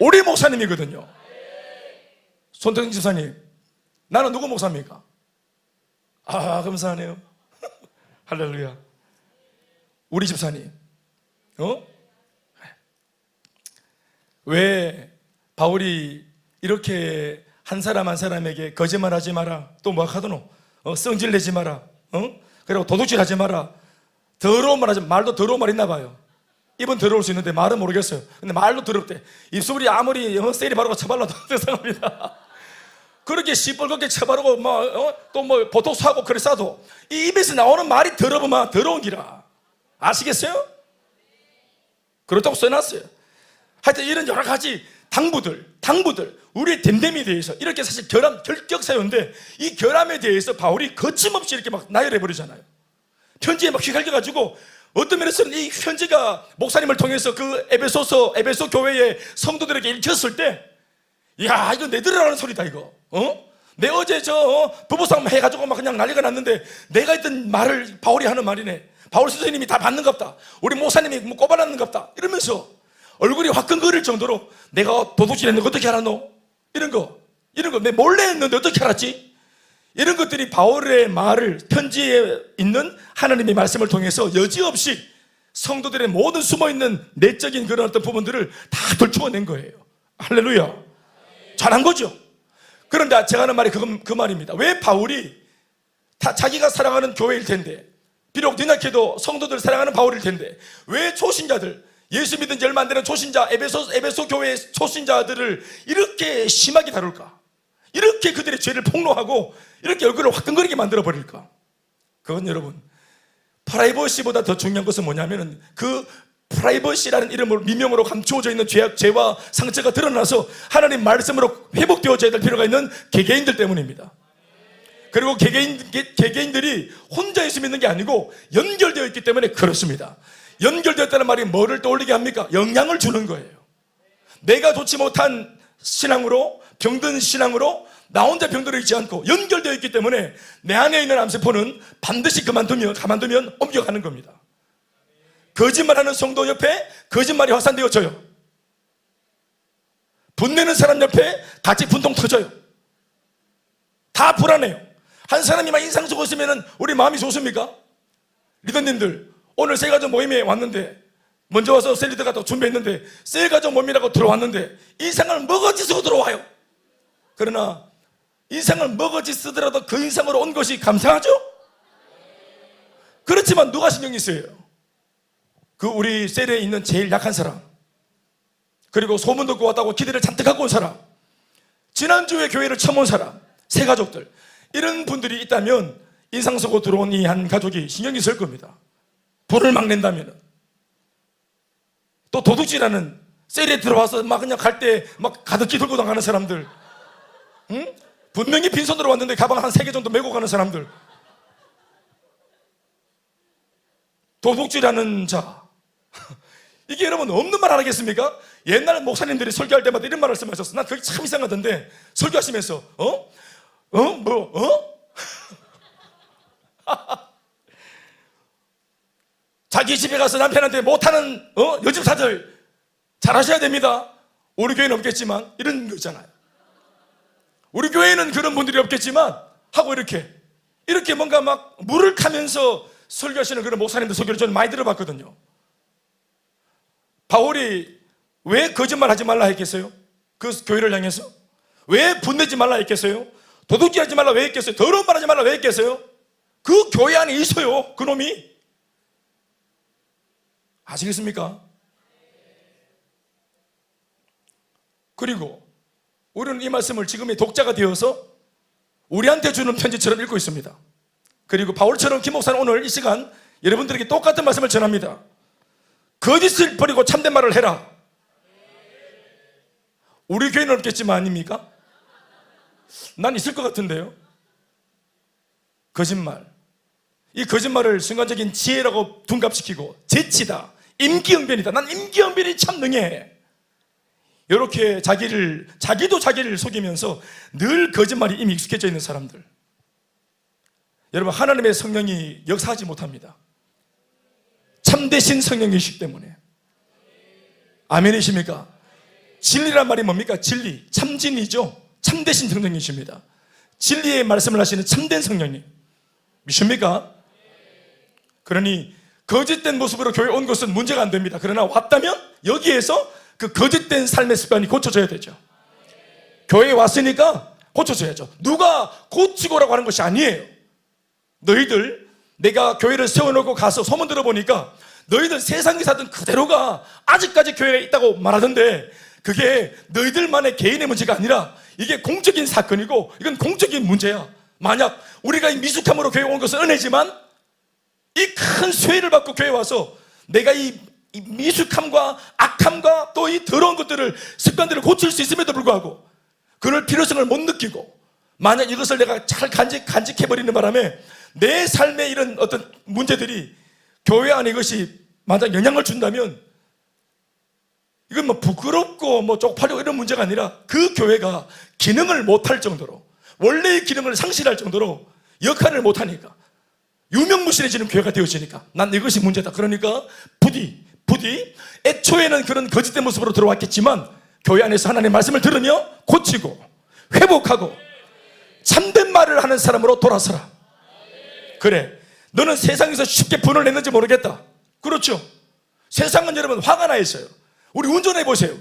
우리 목사님이거든요. 손태경 집사님, 나는 누구 목사입니까? 아, 감사하네요. 할렐루야. 우리 집사님. 왜 바울이 이렇게 한 사람 한 사람에게 거짓말하지 마라, 또 뭐 하더노? 성질내지 마라, 그리고 도둑질하지 마라, 더러운 말 하지, 말도 더러운 말 있나 봐요. 입은 더러울 수 있는데 말은 모르겠어요. 근데 말도 더럽대. 입술이 아무리 세일이 바르고 쳐발라도 죄송합니다. 그렇게 시뻘겋게 쳐바르고 또 뭐 보톡스 하고 그래 싸도 이 입에서 나오는 말이 더러우면 더러운 기라. 아시겠어요? 그렇다고 써놨어요. 하여튼 이런 여러 가지 당부들 우리의 됨됨에 대해서 이렇게 사실 결격사유인데 이 결함에 대해서 바울이 거침없이 이렇게 막 나열해 버리잖아요. 편지에 막 휘갈겨가지고 어떤 면에서는 이 편지가 목사님을 통해서 그 에베소 교회의 성도들에게 읽혔을 때, 야, 이거 내 들으라는 소리다 이거. 내 어제 부부싸움 해가지고 막 그냥 난리가 났는데 내가 했던 말을 바울이 하는 말이네. 바울 선생님이 다 받는갑다. 우리 목사님이 뭐 꼽아놨는갑다. 이러면서 얼굴이 화끈거릴 정도로 내가 도둑질 했는데 어떻게 알았노? 이런 거 내 몰래 했는데 어떻게 알았지? 이런 것들이 바울의 말을, 편지에 있는 하나님의 말씀을 통해서 여지없이 성도들의 모든 숨어있는 내적인 그런 어떤 부분들을 다 들추어낸 거예요. 할렐루야. 잘한 거죠. 그런데 제가 하는 말이 그 말입니다. 왜 바울이 자기가 사랑하는 교회일 텐데, 비록 연약해도 성도들 사랑하는 바울일 텐데, 왜 초신자들, 예수 믿은 지 얼마 안 되는 초신자, 에베소 교회의 초신자들을 이렇게 심하게 다룰까? 이렇게 그들의 죄를 폭로하고 이렇게 얼굴을 화끈거리게 만들어버릴까? 그건 여러분, 프라이버시보다 더 중요한 것은 뭐냐면은 그 프라이버시라는 이름으로 미명으로 감추어져 있는 죄와 상처가 드러나서 하나님 말씀으로 회복되어져야 될 필요가 있는 개개인들 때문입니다. 그리고 개개인들이 혼자 예수 믿는 게 아니고 연결되어 있기 때문에 그렇습니다. 연결되었다는 말이 뭐를 떠올리게 합니까? 영향을 주는 거예요. 내가 좋지 못한 신앙으로, 병든 신앙으로 나 혼자 병들어 있지 않고 연결되어 있기 때문에 내 안에 있는 암세포는 반드시 가만두면 옮겨가는 겁니다. 거짓말하는 성도 옆에 거짓말이 확산되어져요. 분내는 사람 옆에 같이 분통 터져요. 다 불안해요. 한 사람이 막 인상 쓰고 있으면 우리 마음이 좋습니까? 리더님들, 오늘 셀가족 모임에 왔는데, 먼저 와서 셀리더가 또 준비했는데 셀가족 모임이라고 들어왔는데 인상을 머거지 쓰고 들어와요. 그러나 인상을 머거지 쓰더라도 그 인상으로 온 것이 감사하죠? 그렇지만 누가 신경이 쓰여요? 그 우리 셀에 있는 제일 약한 사람, 그리고 소문 듣고 왔다고 기대를 잔뜩 갖고 온 사람, 지난주에 교회를 처음 온 사람, 새 가족들, 이런 분들이 있다면 인상 쓰고 들어온 이 한 가족이 신경이 쓸 겁니다. 불을 막 낸다면. 또 도둑질하는, 셀에 들어와서 막 그냥 갈 때 막 가득히 들고 나가는 사람들, 응? 분명히 빈손으로 왔는데 가방 한 3개 정도 메고 가는 사람들, 도둑질하는 자. 이게 여러분 없는 말 하겠습니까? 옛날 목사님들이 설교할 때마다 이런 말을 말씀하셨어. 난 그게 참 이상하던데, 설교하시면서 자기 집에 가서 남편한테 못하는 여집사들 잘하셔야 됩니다. 우리 교회는 없겠지만 이런 거 있잖아요. 우리 교회는 그런 분들이 없겠지만 하고 이렇게 뭔가 막 물을 타면서 설교하시는 그런 목사님들 설교를 저는 많이 들어봤거든요. 바울이 왜 거짓말 하지 말라 했겠어요? 그 교회를 향해서 왜 분내지 말라 했겠어요? 도둑질하지 말라 왜 했겠어요? 더러운 말 하지 말라 왜 했겠어요? 그 교회 안에 있어요, 그놈이. 아시겠습니까? 그리고 우리는 이 말씀을 지금의 독자가 되어서 우리한테 주는 편지처럼 읽고 있습니다. 그리고 바울처럼 김 목사는 오늘 이 시간 여러분들에게 똑같은 말씀을 전합니다. 거짓을 버리고 참된 말을 해라. 우리 교회는 없겠지만 아닙니까? 난 있을 것 같은데요. 거짓말, 이 거짓말을 순간적인 지혜라고 둔갑시키고 재치다, 임기응변이다, 난 임기응변이 참 능해, 이렇게 자기도 자기를 속이면서 늘 거짓말이 이미 익숙해져 있는 사람들, 여러분, 하나님의 성령이 역사하지 못합니다. 참되신 성령이시기 때문에. 아멘이십니까? 진리란 말이 뭡니까? 진리, 참진이죠. 참되신 성령이십니다. 진리의 말씀을 하시는 참된 성령님, 믿습니까? 그러니 거짓된 모습으로 교회에 온 것은 문제가 안 됩니다. 그러나 왔다면 여기에서 그 거짓된 삶의 습관이 고쳐져야 되죠. 교회에 왔으니까 고쳐져야죠. 누가 고치고라고 하는 것이 아니에요. 너희들, 내가 교회를 세워놓고 가서 소문 들어보니까 너희들 세상에 사던 그대로가 아직까지 교회에 있다고 말하던데, 그게 너희들만의 개인의 문제가 아니라 이게 공적인 사건이고 이건 공적인 문제야. 만약 우리가 이 미숙함으로 교회에 온 것은 은혜지만 이 큰 수혜를 받고 교회에 와서 내가 이 미숙함과 악함과 또 이 더러운 것들을, 습관들을 고칠 수 있음에도 불구하고 그럴 필요성을 못 느끼고, 만약 이것을 내가 잘 간직해버리는 바람에 내 삶에 이런 어떤 문제들이 교회 안에 이것이 만약 영향을 준다면 이건 뭐 부끄럽고 뭐 쪽팔리고 이런 문제가 아니라 그 교회가 기능을 못할 정도로, 원래의 기능을 상실할 정도로 역할을 못하니까 유명무실해지는 교회가 되어지니까 난 이것이 문제다. 그러니까 부디 부디 애초에는 그런 거짓된 모습으로 들어왔겠지만 교회 안에서 하나님의 말씀을 들으며 고치고 회복하고 참된 말을 하는 사람으로 돌아서라. 그래, 너는 세상에서 쉽게 분을 냈는지 모르겠다. 그렇죠. 세상은 여러분 화가 나 있어요. 우리 운전해 보세요.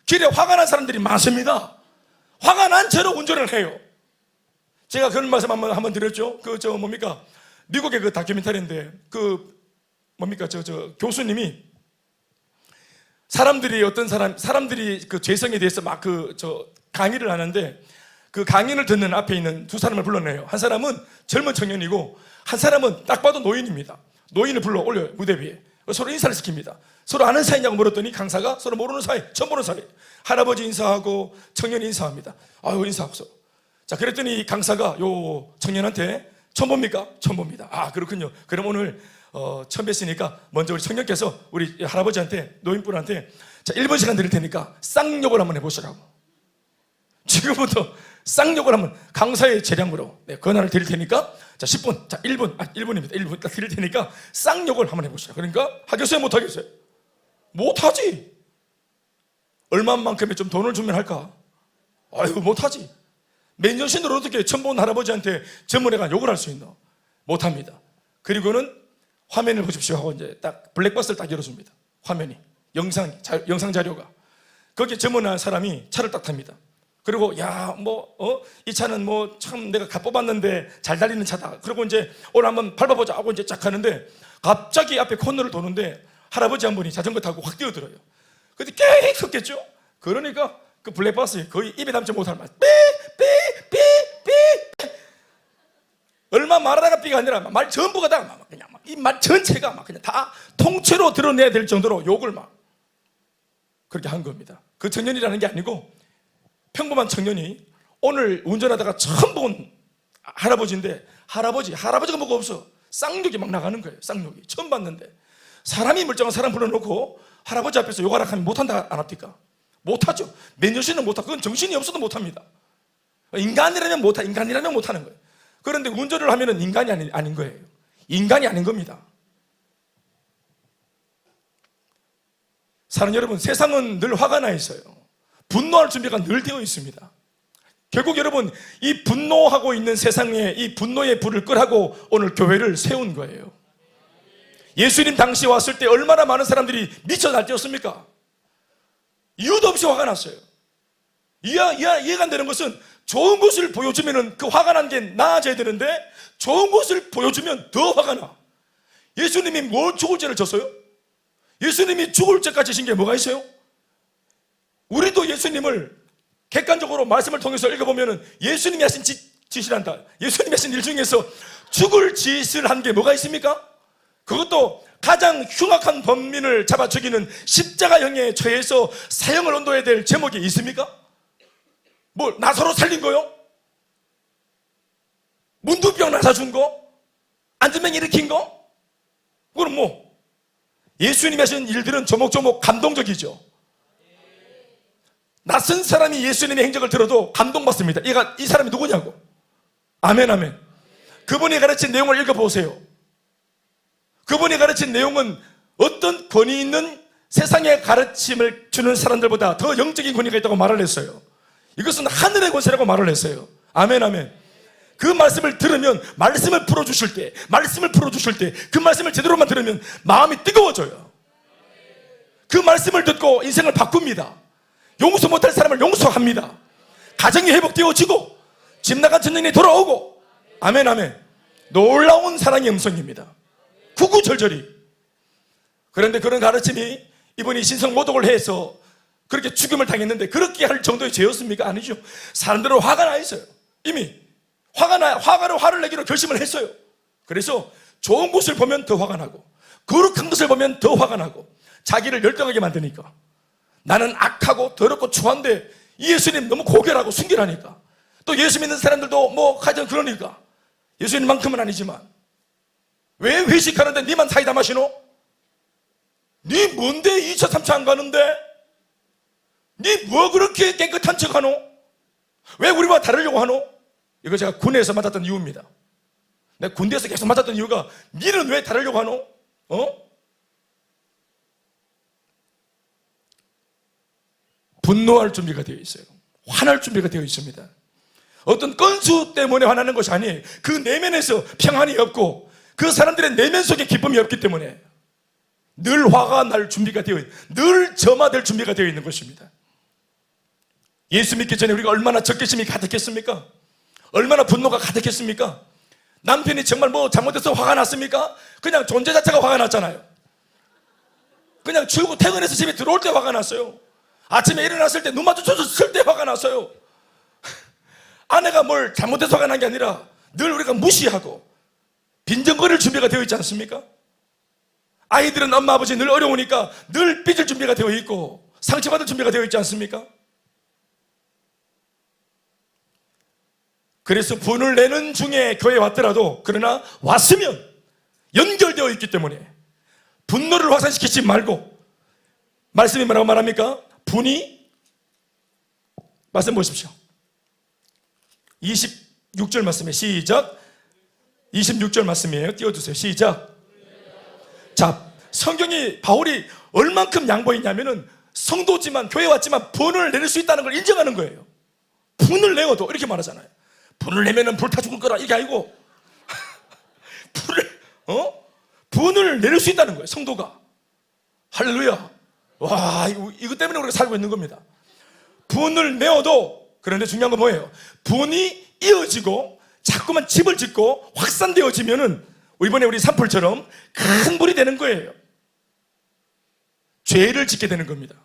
길에 화가 난 사람들이 많습니다. 화가 난 채로 운전을 해요. 제가 그런 말씀 한번 드렸죠. 뭡니까? 미국의 그 다큐멘터리인데, 교수님이 사람들이 그 죄성에 대해서 막 강의를 하는데, 그 강의를 듣는 앞에 있는 두 사람을 불러내요. 한 사람은 젊은 청년이고, 한 사람은 딱 봐도 노인입니다. 노인을 불러 올려요, 무대 위에. 서로 인사를 시킵니다. 서로 아는 사이냐고 물었더니 강사가 서로 모르는 사이, 처음 보는 사이. 할아버지 인사하고 청년이 인사합니다. 아유, 인사하고. 자, 그랬더니 이 강사가 요 청년한테 처음 봅니까? 처음 봅니다. 아, 그렇군요. 그럼 오늘 처음 뵀으니까 먼저 우리 청년께서 우리 할아버지한테, 노인분한테 자, 1분 시간 드릴 테니까 쌍욕을 한번 해보시라고. 지금부터 쌍욕을 한번 강사의 재량으로 권한을 드릴 테니까 자, 10분, 자, 1분입니다. 1분 딱 드릴 테니까 쌍욕을 한번 해보시라. 그러니까 하겠어요? 못하겠어요? 못하지. 얼마만큼의 좀 돈을 주면 할까? 아유, 못하지. 맨정신으로 어떻게 처음 본 할아버지한테 젊은 애가 욕을 할 수 있나? 못합니다. 그리고는 화면을 보십시오 하고 이제 딱 블랙박스를 딱 열어줍니다. 화면이 영상 자료가. 거기에 젊은 사람이 차를 딱 탑니다. 그리고 이 차는 참 내가 갓 뽑았는데 잘 달리는 차다. 그리고 이제 오늘 한번 밟아보자 하고 이제 쫙 하는데 갑자기 앞에 코너를 도는데 할아버지 한 분이 자전거 타고 확 뛰어들어요. 근데 깨 섰겠죠? 그러니까 그 블랙박스에 거의 입에 담지 못할 말 삐삐삐삐 얼마 말하다가 삐가 아니라 말 전부가 다 그냥 이 말 전체가 막 그냥 다 통째로 드러내야 될 정도로 욕을 막 그렇게 한 겁니다. 그 청년이라는 게 아니고 평범한 청년이 오늘 운전하다가 처음 본 할아버지인데 할아버지가 뭐가 없어. 쌍욕이 막 나가는 거예요. 쌍욕이 처음 봤는데 사람이 멀쩡한 사람 불러놓고 할아버지 앞에서 욕하라 하면 못한다 안 합니까? 못하죠. 맨정신은 못하고 그건 정신이 없어도 못합니다. 인간이라면 못하는 거예요. 그런데 운전을 하면 인간이 아닌 거예요. 인간이 아닌 겁니다. 사랑하는 여러분, 세상은 늘 화가 나 있어요. 분노할 준비가 늘 되어 있습니다. 결국 여러분, 이 분노하고 있는 세상에 이 분노의 불을 끄라고 오늘 교회를 세운 거예요. 예수님 당시에 왔을 때 얼마나 많은 사람들이 미쳐 날뛰었습니까? 이유도 없이 화가 났어요. 이해가 안 되는 것은 좋은 것을 보여주면 그 화가 난 게 나아져야 되는데 좋은 것을 보여주면 더 화가 나. 예수님이 뭘 죽을 죄를 졌어요? 예수님이 죽을 죄까지 지신 게 뭐가 있어요? 우리도 예수님을 객관적으로 말씀을 통해서 읽어보면 예수님이 하신 짓이란다. 예수님이 하신 일 중에서 죽을 짓을 한 게 뭐가 있습니까? 그것도 가장 흉악한 범민을 잡아 죽이는 십자가형에 처해서 사형을 ond어야 될 제목이 있습니까? 뭐 나사로 살린 거요? 문두병 나사준 거? 안전병 일으킨 거? 그건 뭐 예수님이 하신 일들은 조목조목 감동적이죠. 낯선 사람이 예수님의 행적을 들어도 감동받습니다. 이 사람이 누구냐고. 아멘 아멘. 그분이 가르친 내용을 읽어보세요. 그분이 가르친 내용은 어떤 권위 있는 세상의 가르침을 주는 사람들보다 더 영적인 권위가 있다고 말을 했어요. 이것은 하늘의 권세라고 말을 했어요. 아멘 아멘. 그 말씀을 들으면 말씀을 풀어주실 때 그 말씀을 제대로만 들으면 마음이 뜨거워져요. 그 말씀을 듣고 인생을 바꿉니다. 용서 못할 사람을 용서합니다. 가정이 회복되어지고 집 나간 전쟁이 돌아오고 아멘 아멘. 놀라운 사랑의 음성입니다. 구구절절히. 그런데 그런 가르침이 이분이 신성모독을 해서 그렇게 죽임을 당했는데 그렇게 할 정도의 죄였습니까? 아니죠. 사람들은 화가 나 있어요. 이미 화를 내기로 결심을 했어요. 그래서 좋은 것을 보면 더 화가 나고 거룩한 것을 보면 더 화가 나고 자기를 열등하게 만드니까 나는 악하고 더럽고 추한데 이 예수님 너무 고결하고 순결하니까 또 예수 믿는 사람들도 뭐 가장 그러니까 예수님만큼은 아니지만 왜 회식하는데 니만 사이다 마시노? 니 뭔데 2차 3차 안 가는데? 니 뭐 그렇게 깨끗한 척 하노? 왜 우리와 다르려고 하노? 이거 제가 군에서 맞았던 이유입니다. 내가 군대에서 계속 맞았던 이유가 니는 왜 다르려고 하노? 분노할 준비가 되어 있어요. 화날 준비가 되어 있습니다. 어떤 건수 때문에 화나는 것이 아니에요. 그 내면에서 평안이 없고 그 사람들의 내면 속에 기쁨이 없기 때문에 늘 화가 날 준비가 되어 있는, 늘 점화될 준비가 되어 있는 것입니다. 예수 믿기 전에 우리가 얼마나 적개심이 가득했습니까? 얼마나 분노가 가득했습니까? 남편이 정말 뭐 잘못해서 화가 났습니까? 그냥 존재 자체가 화가 났잖아요. 그냥 퇴근해서 집에 들어올 때 화가 났어요. 아침에 일어났을 때 눈 마주쳤을 때 화가 났어요. 아내가 뭘 잘못해서 화가 난 게 아니라 늘 우리가 무시하고 빈정거릴 준비가 되어 있지 않습니까? 아이들은 엄마 아버지 늘 어려우니까 늘 삐질 준비가 되어 있고 상처받을 준비가 되어 있지 않습니까? 그래서 분을 내는 중에 교회에 왔더라도 그러나 왔으면 연결되어 있기 때문에 분노를 확산시키지 말고, 말씀이 뭐라고 말합니까? 분이, 말씀 보십시오. 26절 말씀에 시작. 26절 말씀이에요. 띄워주세요. 시작. 자, 성경이 바울이 얼만큼 양보했냐면은 성도지만 교회 왔지만 분을 내릴 수 있다는 걸 인정하는 거예요. 분을 내어도 이렇게 말하잖아요. 분을 내면은 불타 죽을 거라 이게 아니고 분을 내릴 수 있다는 거예요. 성도가. 할렐루야. 와, 이거 때문에 우리가 살고 있는 겁니다. 분을 내어도, 그런데 중요한 건 뭐예요? 분이 이어지고 자꾸만 집을 짓고 확산되어지면은 이번에 우리 산불처럼 큰 불이 되는 거예요. 죄를 짓게 되는 겁니다.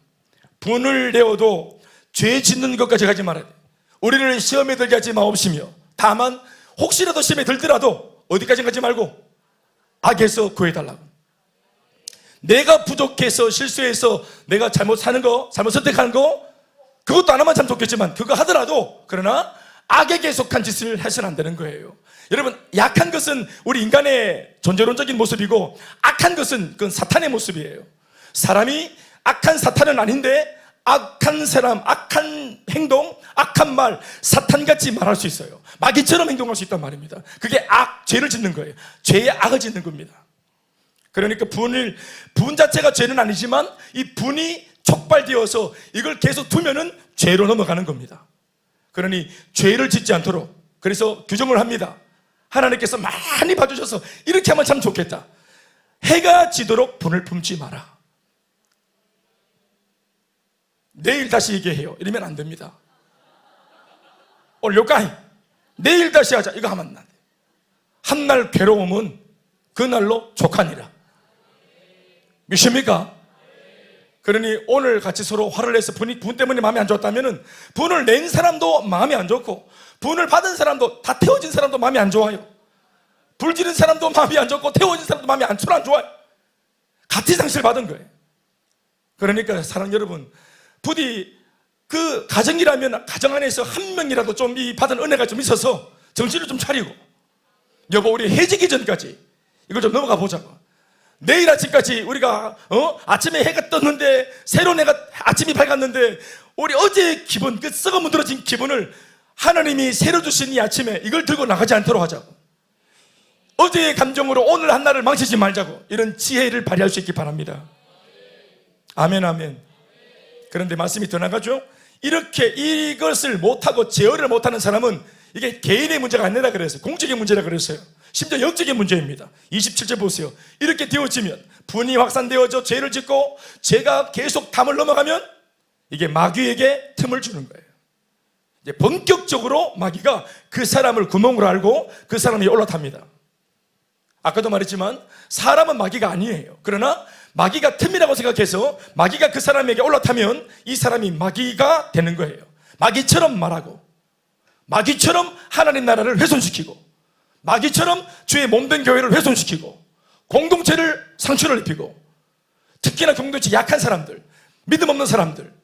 분을 내어도 죄 짓는 것까지 가지 말아야 돼요. 우리를 시험에 들게 하지 마옵시며 다만 혹시라도 시험에 들더라도 어디까지 가지 말고 악에서 구해달라고. 내가 부족해서 실수해서 내가 잘못 사는 거, 잘못 선택하는 거, 그것도 안 하면 참 좋겠지만 그거 하더라도 그러나 악에게 속한 짓을 해서는 안 되는 거예요. 여러분, 약한 것은 우리 인간의 존재론적인 모습이고 악한 것은 그건 사탄의 모습이에요. 사람이 악한 사탄은 아닌데 악한 사람, 악한 행동, 악한 말, 사탄같이 말할 수 있어요. 마귀처럼 행동할 수 있단 말입니다. 그게 죄를 짓는 거예요. 죄의 악을 짓는 겁니다. 그러니까 분 자체가 죄는 아니지만 이 분이 촉발되어서 이걸 계속 두면은 죄로 넘어가는 겁니다. 그러니 죄를 짓지 않도록, 그래서 규정을 합니다. 하나님께서 많이 봐주셔서 이렇게 하면 참 좋겠다. 해가 지도록 분을 품지 마라. 내일 다시 얘기해요. 이러면 안 됩니다. 오늘 요까이 내일 다시 하자. 이거 하면 안 돼. 한날 괴로움은 그날로 족하니라. 믿습니까? 그러니 오늘 같이 서로 화를 내서 분 때문에 마음이 안 좋았다면 분을 낸 사람도 마음이 안 좋고 분을 받은 사람도, 다 태워진 사람도 마음이 안 좋아요. 불 지른 사람도 마음이 안 좋고 태워진 사람도 마음이 안 좋아요. 같이 상실을 받은 거예요. 그러니까 사랑 여러분, 부디 그 가정이라면 가정 안에서 한 명이라도 좀 이 받은 은혜가 좀 있어서 정신을 좀 차리고, 여보 우리 해지기 전까지 이걸 좀 넘어가 보자고. 내일 아침까지 우리가 아침에 해가 떴는데 새로운 해가 아침이 밝았는데 우리 어제의 기분, 그 썩어 문드러진 기분을 하나님이 새로 주신 이 아침에 이걸 들고 나가지 않도록 하자고. 어제의 감정으로 오늘 한날을 망치지 말자고. 이런 지혜를 발휘할 수 있기 바랍니다. 아멘 아멘. 그런데 말씀이 더 나가죠. 이렇게 이것을 못하고 제어를 못하는 사람은 이게 개인의 문제가 아니라 그랬어요. 공적인 문제라 그랬어요. 심지어 영적인 문제입니다. 27절 보세요. 이렇게 되어지면 분이 확산되어져 죄를 짓고 죄가 계속 담을 넘어가면 이게 마귀에게 틈을 주는 거예요. 이제 본격적으로 마귀가 그 사람을 구멍으로 알고 그 사람이 올라탑니다. 아까도 말했지만 사람은 마귀가 아니에요. 그러나 마귀가 틈이라고 생각해서 마귀가 그 사람에게 올라타면 이 사람이 마귀가 되는 거예요. 마귀처럼 말하고 마귀처럼 하나님 나라를 훼손시키고 마귀처럼 주의 몸된 교회를 훼손시키고 공동체를 상처를 입히고, 특히나 공동체 약한 사람들, 믿음 없는 사람들,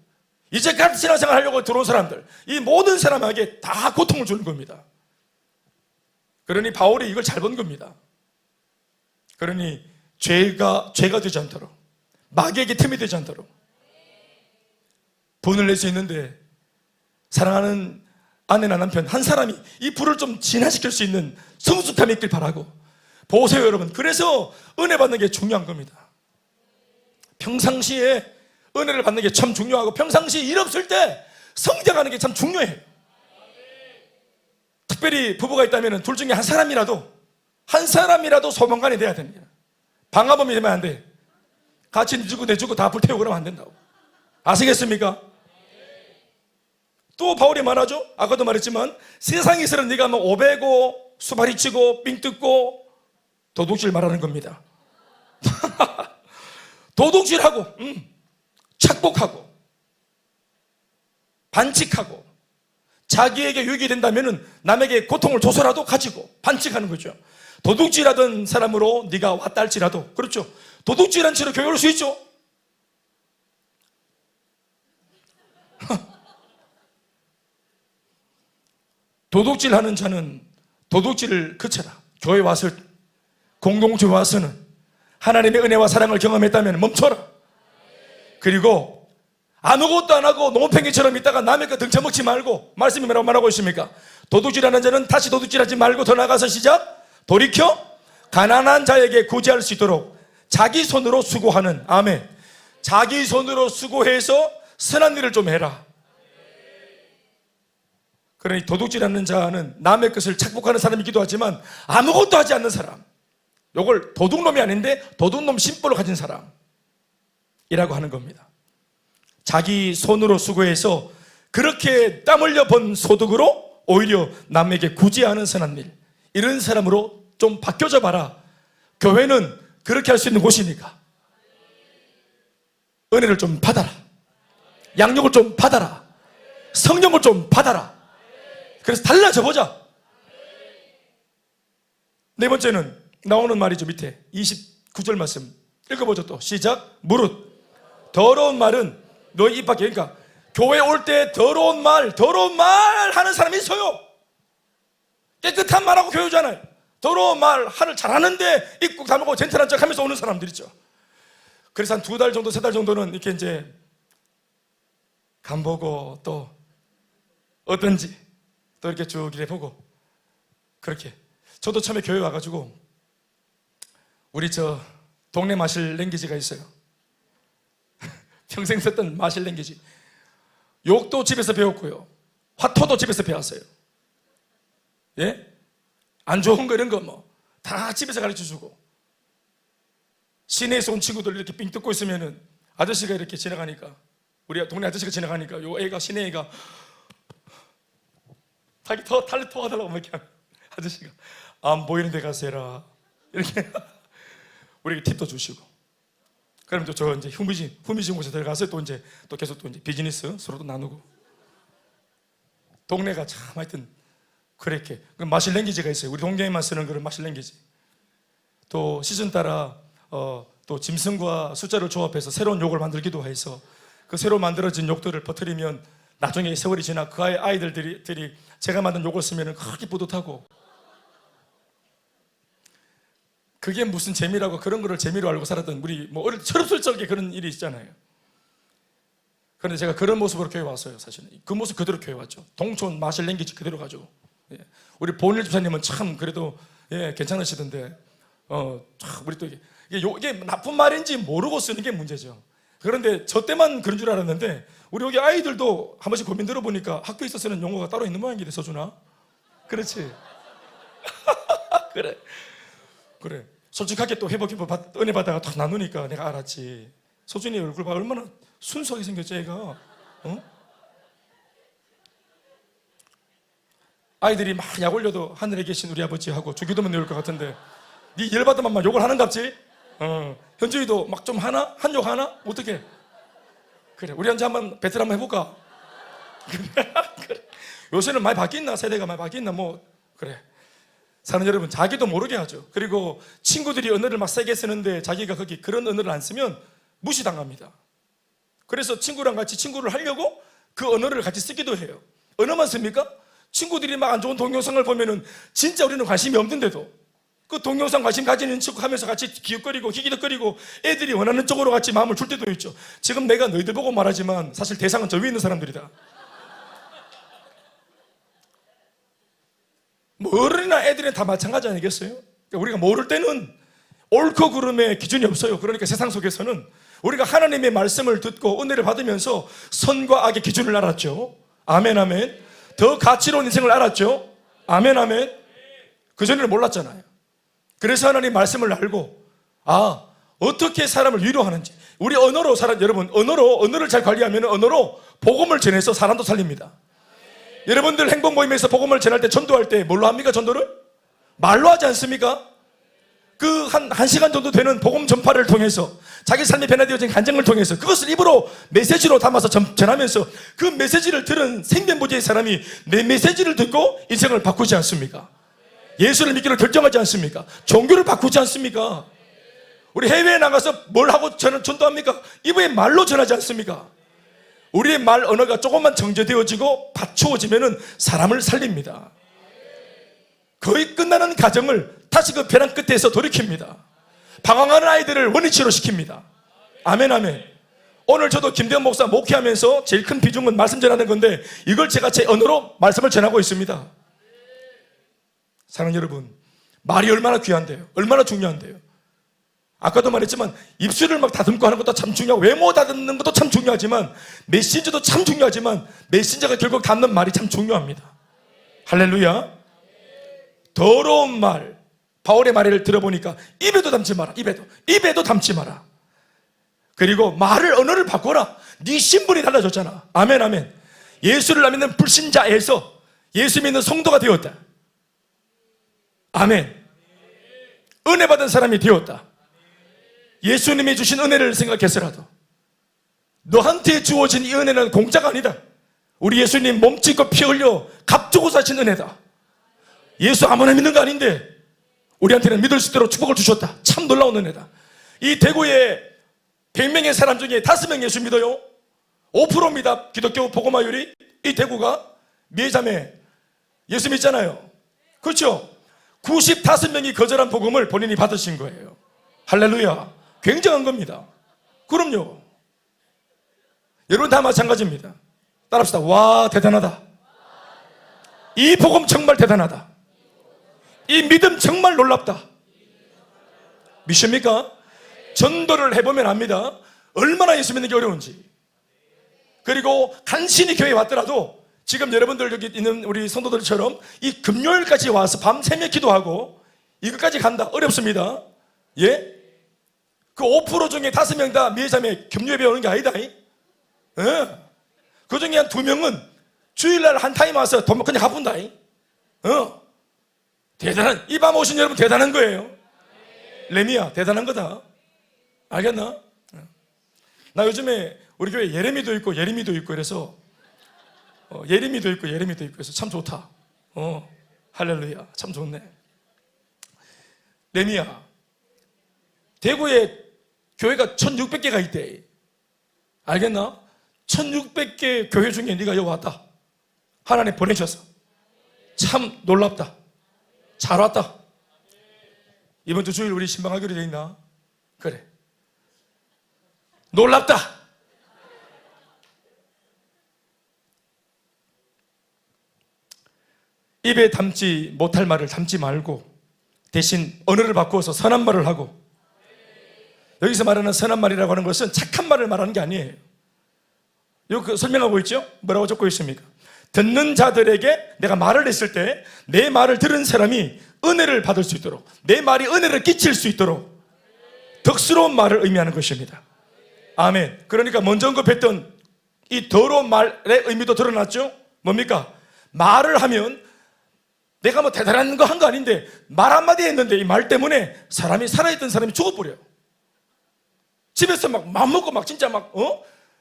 이제 같이 신앙생활 하려고 들어온 사람들, 이 모든 사람에게 다 고통을 주는 겁니다. 그러니 바울이 이걸 잘 본 겁니다. 그러니 죄가 되지 않도록, 마귀에게 틈이 되지 않도록 분을 낼 수 있는데, 사랑하는 아내나 남편 한 사람이 이 불을 좀 진화시킬 수 있는 성숙함이 있길 바라고. 보세요 여러분, 그래서 은혜 받는 게 중요한 겁니다. 평상시에 은혜를 받는 게 참 중요하고 평상시 일 없을 때 성장하는 게 참 중요해요. 특별히 부부가 있다면 둘 중에 한 사람이라도 소방관이 돼야 됩니다. 방화범이 되면 안 돼. 같이 니 주고 내 주고 다 불태우고 그러면 안 된다고. 아시겠습니까? 또 바울이 말하죠. 아까도 말했지만 세상에서는 네가 뭐 오배고 수발이치고 삥 뜯고 도둑질 말하는 겁니다. 도둑질하고 착복하고 반칙하고 자기에게 유익이 된다면 남에게 고통을 줘서라도 가지고 반칙하는 거죠. 도둑질하던 사람으로 네가 왔다 할지라도, 그렇죠, 도둑질한 채로 교회 올 수 있죠. 도둑질하는 자는 도둑질을 그쳐라. 교회 와서, 공동체에 와서는 하나님의 은혜와 사랑을 경험했다면 멈춰라. 그리고 아무것도 안 하고 노무팽이처럼 있다가 남의 거 등쳐먹지 말고, 말씀이 뭐라고 말하고 있습니까? 도둑질하는 자는 다시 도둑질하지 말고 더 나가서 시작, 돌이켜 가난한 자에게 구제할 수 있도록 자기 손으로 수고하는, 아멘, 자기 손으로 수고해서 선한 일을 좀 해라. 그러니 도둑질하는 자는 남의 것을 착복하는 사람이기도 하지만 아무것도 하지 않는 사람, 요걸 도둑놈이 아닌데 도둑놈 심보를 가진 사람이라고 하는 겁니다. 자기 손으로 수고해서 그렇게 땀 흘려 번 소득으로 오히려 남에게 구제하는 선한 일, 이런 사람으로 좀 바뀌어져 봐라. 교회는 그렇게 할 수 있는 곳이니까 은혜를 좀 받아라. 양육을 좀 받아라. 성령을 좀 받아라. 그래서 달라져 보자. 네 번째는 나오는 말이죠. 밑에 29절 말씀 읽어보죠. 또 시작. 무릇 더러운 말은 너희 입 밖에, 그러니까 교회 올 때 더러운 말 하는 사람이 있어요. 깨끗한 말하고 교회 오잖아요. 더러운 말 하늘 잘하는데 입국 다물고 젠틀한 척 하면서 오는 사람들 있죠. 그래서 한 2달 정도 3달 정도는 이렇게 이제 간보고 또 어떤지 또 이렇게 쭉 이래 보고, 그렇게. 저도 처음에 교회 와가지고 우리 저 동네 마실 랭귀지가 있어요. 평생 썼던 마실 랭귀지. 욕도 집에서 배웠고요, 화토도 집에서 배웠어요. 예? 안 좋은 거 이런 거 뭐 다 집에서 가르쳐주고, 시내에서 온 친구들 이렇게 삥 뜯고 있으면은 아저씨가 이렇게 지나가니까, 우리 동네 아저씨가 지나가니까 요 애가, 시내 애가 자기 더 탈레 토하달라고 막 이렇게 하면 아저씨가 안 보이는 데 가서 해라 이렇게 우리에게 팁도 주시고, 그럼 또 저 이제 후미진 곳에 들어가서 또 이제 또 계속 또 이제 비즈니스 서로도 나누고, 동네가 참 하여튼 그렇게 마실 랭귀지가 있어요. 우리 동네에만 쓰는 그런 마실 랭귀지. 또 시즌 따라 또 짐승과 숫자를 조합해서 새로운 욕을 만들기도 해서 그 새로 만들어진 욕들을 퍼뜨리면 나중에 세월이 지나 그 아이들이 제가 만든 욕을 쓰면 크게 뿌듯하고, 그게 무슨 재미라고 그런 거를 재미로 알고 살았던 우리 뭐 어릴 때 철없을 적에 그런 일이 있잖아요. 그런데 제가 그런 모습으로 교회 왔어요. 사실은 그 모습 그대로 교회 왔죠. 동촌 마실 랭귀지 그대로 가지고. 예. 우리 보은일 집사님은 참 그래도 예, 괜찮으시던데 참 우리 또 이게 나쁜 말인지 모르고 쓰는 게 문제죠. 그런데 저 때만 그런 줄 알았는데 우리 여기 아이들도 한 번씩 고민 들어보니까 학교에 있어 쓰는 용어가 따로 있는 모양이래. 서준아, 그렇지? 그래. 솔직하게 또 회복 은혜 받다가 딱 나누니까 내가 알았지. 서준이 얼굴 봐, 얼마나 순수하게 생겼지 애가. 어? 아이들이 막 약 올려도 하늘에 계신 우리 아버지하고 주기도문 외울 것 같은데 네 열받으면 막 욕을 하는갑지? 현주이도 막 좀 하나? 한 욕 하나? 어떻게? 그래, 우리 한번 배틀 한번 해볼까? 그래. 요새는 많이 바뀌었나? 세대가 많이 바뀌었나? 뭐 그래. 사는 여러분, 자기도 모르게 하죠. 그리고 친구들이 언어를 막 세게 쓰는데 자기가 거기 그런 언어를 안 쓰면 무시당합니다. 그래서 친구랑 같이 친구를 하려고 그 언어를 같이 쓰기도 해요. 언어만 씁니까? 친구들이 막 안 좋은 동영상을 보면은 진짜 우리는 관심이 없는데도 그 동영상 관심 가지는 척 하면서 같이 기웃거리고 희기덕거리고 애들이 원하는 쪽으로 같이 마음을 줄 때도 있죠. 지금 내가 너희들 보고 말하지만 사실 대상은 저 위에 있는 사람들이다. 뭐 어른이나 애들은 다 마찬가지 아니겠어요? 그러니까 우리가 모를 때는 옳고 그름의 기준이 없어요. 그러니까 세상 속에서는 우리가 하나님의 말씀을 듣고 은혜를 받으면서 선과 악의 기준을 알았죠. 아멘, 아멘. 더 가치로운 인생을 알았죠. 아멘, 아멘. 그전에는 몰랐잖아요. 그래서 하나님 말씀을 알고, 어떻게 사람을 위로하는지. 우리 언어로 여러분, 언어를 잘 관리하면 언어로 복음을 전해서 사람도 살립니다. 여러분들 행복 모임에서 복음을 전할 때, 전도할 때 뭘로 합니까? 전도를? 말로 하지 않습니까? 그 한 시간 정도 되는 복음 전파를 통해서 자기 삶에 변화되어진 간증을 통해서 그것을 입으로 메시지로 담아서 전하면서 그 메시지를 들은 생명부지의 사람이 내 메시지를 듣고 인생을 바꾸지 않습니까? 예수를 믿기로 결정하지 않습니까? 종교를 바꾸지 않습니까? 우리 해외에 나가서 뭘 하고 전도합니까? 이번에 말로 전하지 않습니까? 우리의 말 언어가 조금만 정제되어지고 받쳐지면은 사람을 살립니다. 거의 끝나는 가정을 다시 그 벼랑 끝에서 돌이킵니다. 방황하는 아이들을 원위치로 시킵니다. 아멘, 아멘. 오늘 저도 김대현 목사 목회하면서 제일 큰 비중은 말씀 전하는 건데 이걸 제가 제 언어로 말씀을 전하고 있습니다. 사랑하는 여러분, 말이 얼마나 귀한데요? 얼마나 중요한데요? 아까도 말했지만 입술을 막 다듬고 하는 것도 참 중요하고 외모 다듬는 것도 참 중요하지만 메신저도 참 중요하지만 메신저가 결국 담는 말이 참 중요합니다. 할렐루야. 더러운 말, 바울의 말을 들어보니까 입에도 담지 마라. 입에도 담지 마라. 그리고 언어를 바꿔라. 네 신분이 달라졌잖아. 아멘, 아멘. 예수를 안 믿는 불신자에서 예수 믿는 성도가 되었다. 아멘. 은혜 받은 사람이 되었다. 예수님이 주신 은혜를 생각해서라도 너한테 주어진 이 은혜는 공짜가 아니다. 우리 예수님 몸 찢고 피 흘려 값주고 사신 은혜다. 예수 아무나 믿는 거 아닌데 우리한테는 믿을 수 있도록 축복을 주셨다. 참 놀라운 은혜다. 이 대구에 100명의 사람 중에 5명 예수 믿어요. 5%입니다. 기독교 복음화율이. 이 대구가 미자매 예수 믿잖아요. 그렇죠? 95명이 거절한 복음을 본인이 받으신 거예요. 할렐루야. 굉장한 겁니다. 그럼요. 여러분 다 마찬가지입니다. 따라합시다. 와, 대단하다. 이 복음 정말 대단하다. 이 믿음 정말 놀랍다. 믿습니까? 전도를 해보면 압니다. 얼마나 예수 믿는 게 어려운지. 그리고 간신히 교회에 왔더라도 지금 여러분들 여기 있는 우리 성도들처럼 이 금요일까지 와서 밤 새며 기도하고 이것까지 간다. 어렵습니다. 예? 그 5% 중에 5명 다 미애자매 금요일에 오는 게 아니다. 예? 그 중에 한 2명은 주일날 한 타임 와서 돈 그냥 갚은다. 대단한, 이 밤 오신 여러분 대단한 거예요. 레미야, 대단한 거다. 알겠나? 나 요즘에 우리 교회 예레미도 있고 예레미도 있고 그래서 예레미도 있고 그래서 참 좋다. 할렐루야. 참 좋네. 레미야, 대구에 교회가 1600개가 있대. 알겠나? 1600개 교회 중에 네가 여기 왔다. 하나님 보내셔서 참 놀랍다. 잘 왔다. 이번 주 주일 우리 신방하기로 돼 있나? 그래. 놀랍다. 입에 담지 못할 말을 담지 말고 대신 언어를 바꾸어서 선한 말을 하고, 여기서 말하는 선한 말이라고 하는 것은 착한 말을 말하는 게 아니에요. 여기 설명하고 있죠? 뭐라고 적고 있습니까? 듣는 자들에게 내가 말을 했을 때 내 말을 들은 사람이 은혜를 받을 수 있도록, 내 말이 은혜를 끼칠 수 있도록 덕스러운 말을 의미하는 것입니다. 아멘. 그러니까 먼저 언급했던 이 더러운 말의 의미도 드러났죠? 뭡니까? 말을 하면 내가 뭐 대단한 거 한 거 아닌데 말 한마디 했는데 이 말 때문에 사람이, 살아있던 사람이 죽어버려요. 집에서 막 맘먹고 막 진짜 막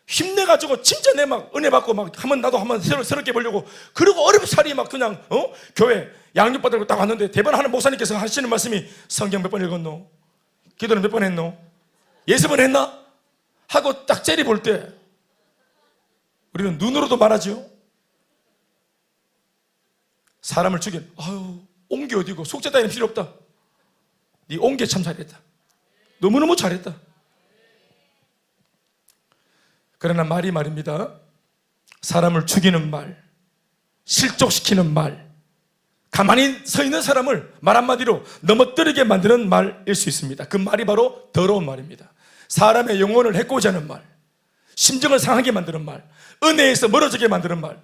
힘내가지고 진짜 내 막 은혜 받고 막 나도 한번 새롭게 보려고, 그리고 어렵사리 막 그냥 교회 양육받으려고 딱 왔는데 대변하는 목사님께서 하시는 말씀이 성경 몇 번 읽었노? 기도는 몇 번 했노? 예수 번 했나? 하고 딱 째리 볼 때 우리는 눈으로도 말하죠. 사람을 죽인, 옹기 어디고 속죄 따위는 필요 없다. 네 옹기 참 잘했다. 너무너무 잘했다. 그러나 말이 말입니다. 사람을 죽이는 말, 실족시키는 말, 가만히 서 있는 사람을 말 한마디로 넘어뜨리게 만드는 말일 수 있습니다. 그 말이 바로 더러운 말입니다. 사람의 영혼을 해코지 하는 말, 심정을 상하게 만드는 말, 은혜에서 멀어지게 만드는 말,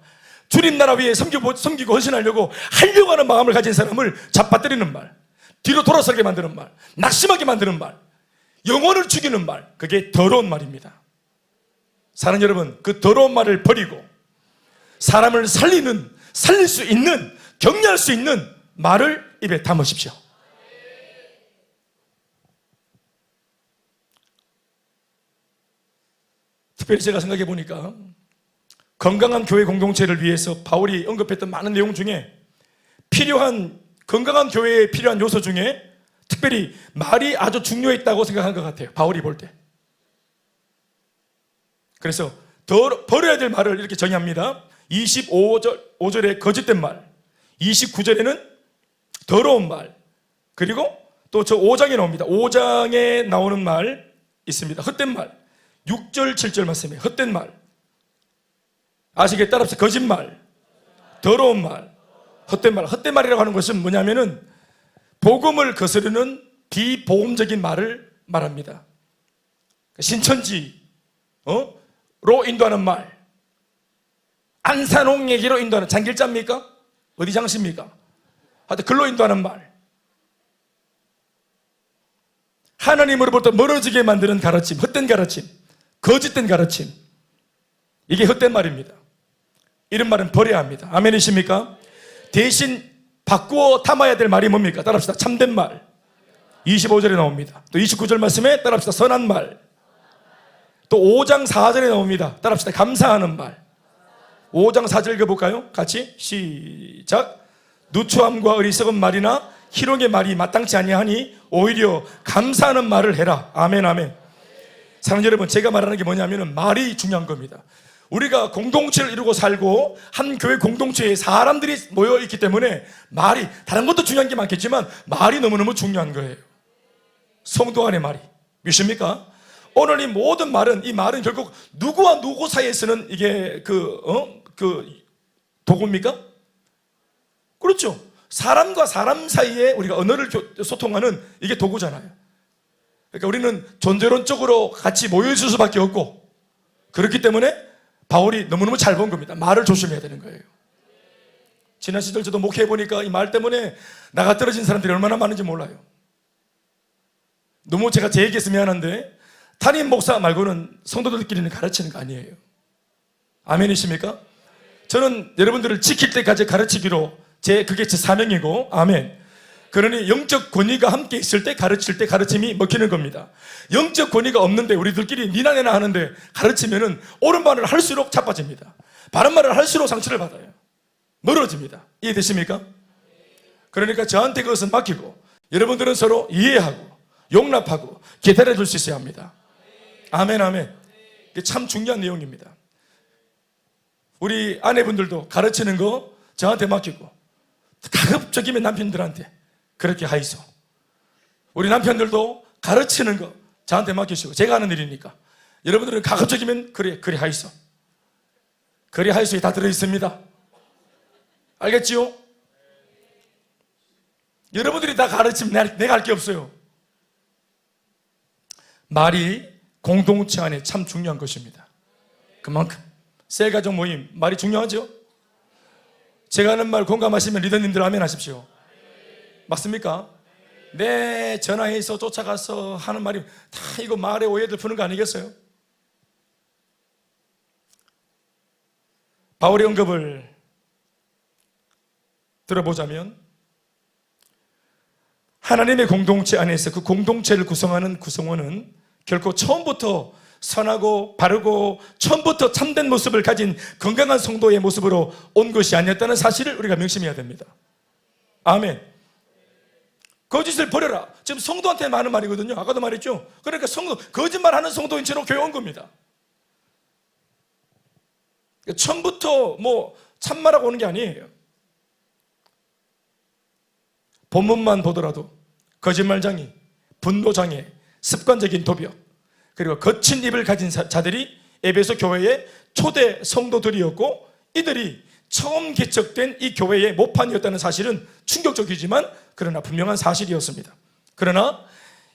주님 나라 위에 섬기고 헌신하려고 하는 마음을 가진 사람을 잡아뜨리는 말, 뒤로 돌아서게 만드는 말, 낙심하게 만드는 말, 영혼을 죽이는 말, 그게 더러운 말입니다. 사랑하는 여러분, 그 더러운 말을 버리고 사람을 살릴 수 있는, 격려할 수 있는 말을 입에 담으십시오. 특별히 제가 생각해 보니까 건강한 교회 공동체를 위해서 바울이 언급했던 많은 내용 중에 건강한 교회에 필요한 요소 중에 특별히 말이 아주 중요했다고 생각한 것 같아요. 바울이 볼 때. 그래서 버려야 될 말을 이렇게 정의합니다. 25절에 거짓된 말, 29절에는 더러운 말, 그리고 또 저 5장에 나옵니다. 5장에 나오는 말 있습니다. 헛된 말. 6절, 7절 말씀에 헛된 말. 아시겠? 따라서 거짓말, 더러운 말, 헛된 말. 헛된 말이라고 하는 것은 뭐냐면은 복음을 거스르는 비복음적인 말을 말합니다. 신천지로 인도하는 말, 안산홍 얘기로 인도하는, 장길자입니까? 어디 장씨입니까? 하여튼 글로 인도하는 말, 하나님으로부터 멀어지게 만드는 가르침, 헛된 가르침, 거짓된 가르침, 이게 헛된 말입니다. 이런 말은 버려야 합니다. 아멘이십니까? 대신 바꾸어 담아야 될 말이 뭡니까? 따라합시다. 참된 말. 25절에 나옵니다. 또 29절 말씀에 따라합시다. 선한 말. 또 5장 4절에 나옵니다. 따라합시다. 감사하는 말. 5장 4절 읽어볼까요? 같이 시작. 누추함과 어리석은 말이나 희롱의 말이 마땅치 아니하니 오히려 감사하는 말을 해라. 아멘, 아멘. 사랑하는 여러분, 제가 말하는 게 뭐냐면 말이 중요한 겁니다. 우리가 공동체를 이루고 살고 한 교회 공동체에 사람들이 모여 있기 때문에 말이, 다른 것도 중요한 게 많겠지만 말이 너무너무 중요한 거예요. 성도 간의 말이. 믿습니까? 오늘 이 모든 말은, 이 말은 결국 누구와 누구 사이에 쓰는 이게 도구입니까? 그렇죠. 사람과 사람 사이에 우리가 언어를 소통하는 이게 도구잖아요. 그러니까 우리는 존재론적으로 같이 모여있을 수밖에 없고, 그렇기 때문에 바울이 너무너무 잘 본 겁니다. 말을 조심해야 되는 거예요. 지난 시절 저도 목회해보니까 이 말 때문에 나가 떨어진 사람들이 얼마나 많은지 몰라요. 너무 제가 제 얘기해서 미안한데 담임 목사 말고는 성도들끼리는 가르치는 거 아니에요. 아멘이십니까? 저는 여러분들을 지킬 때까지 가르치기로, 그게 제 사명이고, 아멘. 그러니 영적 권위가 함께 있을 때 가르칠 때 가르침이 먹히는 겁니다. 영적 권위가 없는데 우리들끼리 니나내나 하는데 가르치면은 옳은 말을 할수록 자빠집니다. 바른 말을 할수록 상처를 받아요. 멀어집니다. 이해되십니까? 그러니까 저한테 그것은 맡기고 여러분들은 서로 이해하고 용납하고 기다려줄 수 있어야 합니다. 아멘, 아멘. 이게 참 중요한 내용입니다. 우리 아내분들도 가르치는 거 저한테 맡기고 가급적이면 남편들한테 그렇게 하이소. 우리 남편들도 가르치는 거 저한테 맡기시고, 제가 하는 일이니까 여러분들은 가급적이면 그래 하이소. 그래 하이소에 다 들어있습니다. 알겠지요? 여러분들이 다 가르치면 내가 할 게 없어요. 말이 공동체 안에 참 중요한 것입니다. 그만큼 셀가족 모임 말이 중요하죠? 제가 하는 말 공감하시면 리더님들 아멘 하십시오. 맞습니까? 네, 전화해서 쫓아가서 하는 말이 다 이거 말의 오해들 푸는 거 아니겠어요? 바울의 언급을 들어보자면 하나님의 공동체 안에서 그 공동체를 구성하는 구성원은 결코 처음부터 선하고 바르고 처음부터 참된 모습을 가진 건강한 성도의 모습으로 온 것이 아니었다는 사실을 우리가 명심해야 됩니다. 아멘. 거짓을 버려라. 지금 성도한테 많은 말이거든요. 아까도 말했죠. 그러니까 거짓말하는 성도인 채로 교회 온 겁니다. 처음부터 참말하고 오는 게 아니에요. 본문만 보더라도 거짓말장애, 분노장애, 습관적인 도벽, 그리고 거친 입을 가진 자들이 에베소 교회의 초대 성도들이었고, 이들이 처음 개척된 이 교회의 모판이었다는 사실은 충격적이지만 그러나 분명한 사실이었습니다. 그러나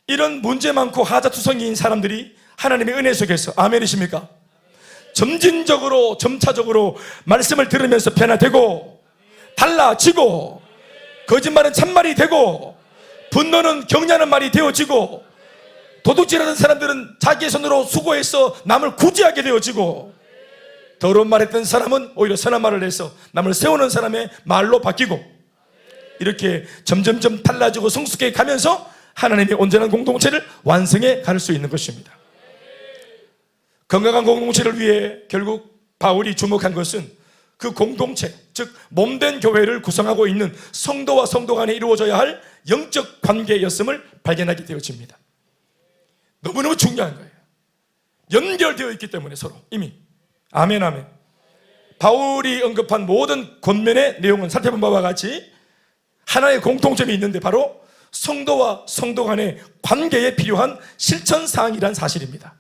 이런 문제 많고 하자투성이인 사람들이 하나님의 은혜 속에서, 아멘이십니까? 점진적으로 점차적으로 말씀을 들으면서 변화되고, 달라지고, 거짓말은 참말이 되고, 분노는 격려하는 말이 되어지고, 도둑질하는 사람들은 자기의 손으로 수고해서 남을 구제하게 되어지고, 더러운 말했던 사람은 오히려 선한 말을 해서 남을 세우는 사람의 말로 바뀌고, 이렇게 점점점 달라지고 성숙해 가면서 하나님의 온전한 공동체를 완성해 갈 수 있는 것입니다. 건강한 공동체를 위해 결국 바울이 주목한 것은 그 공동체, 즉 몸된 교회를 구성하고 있는 성도와 성도 간에 이루어져야 할 영적 관계였음을 발견하게 되어집니다. 너무너무 중요한 거예요. 연결되어 있기 때문에 서로 이미. 아멘, 아멘. 바울이 언급한 모든 권면의 내용은 살펴본 바와 같이 하나의 공통점이 있는데, 바로 성도와 성도 간의 관계에 필요한 실천사항이란 사실입니다.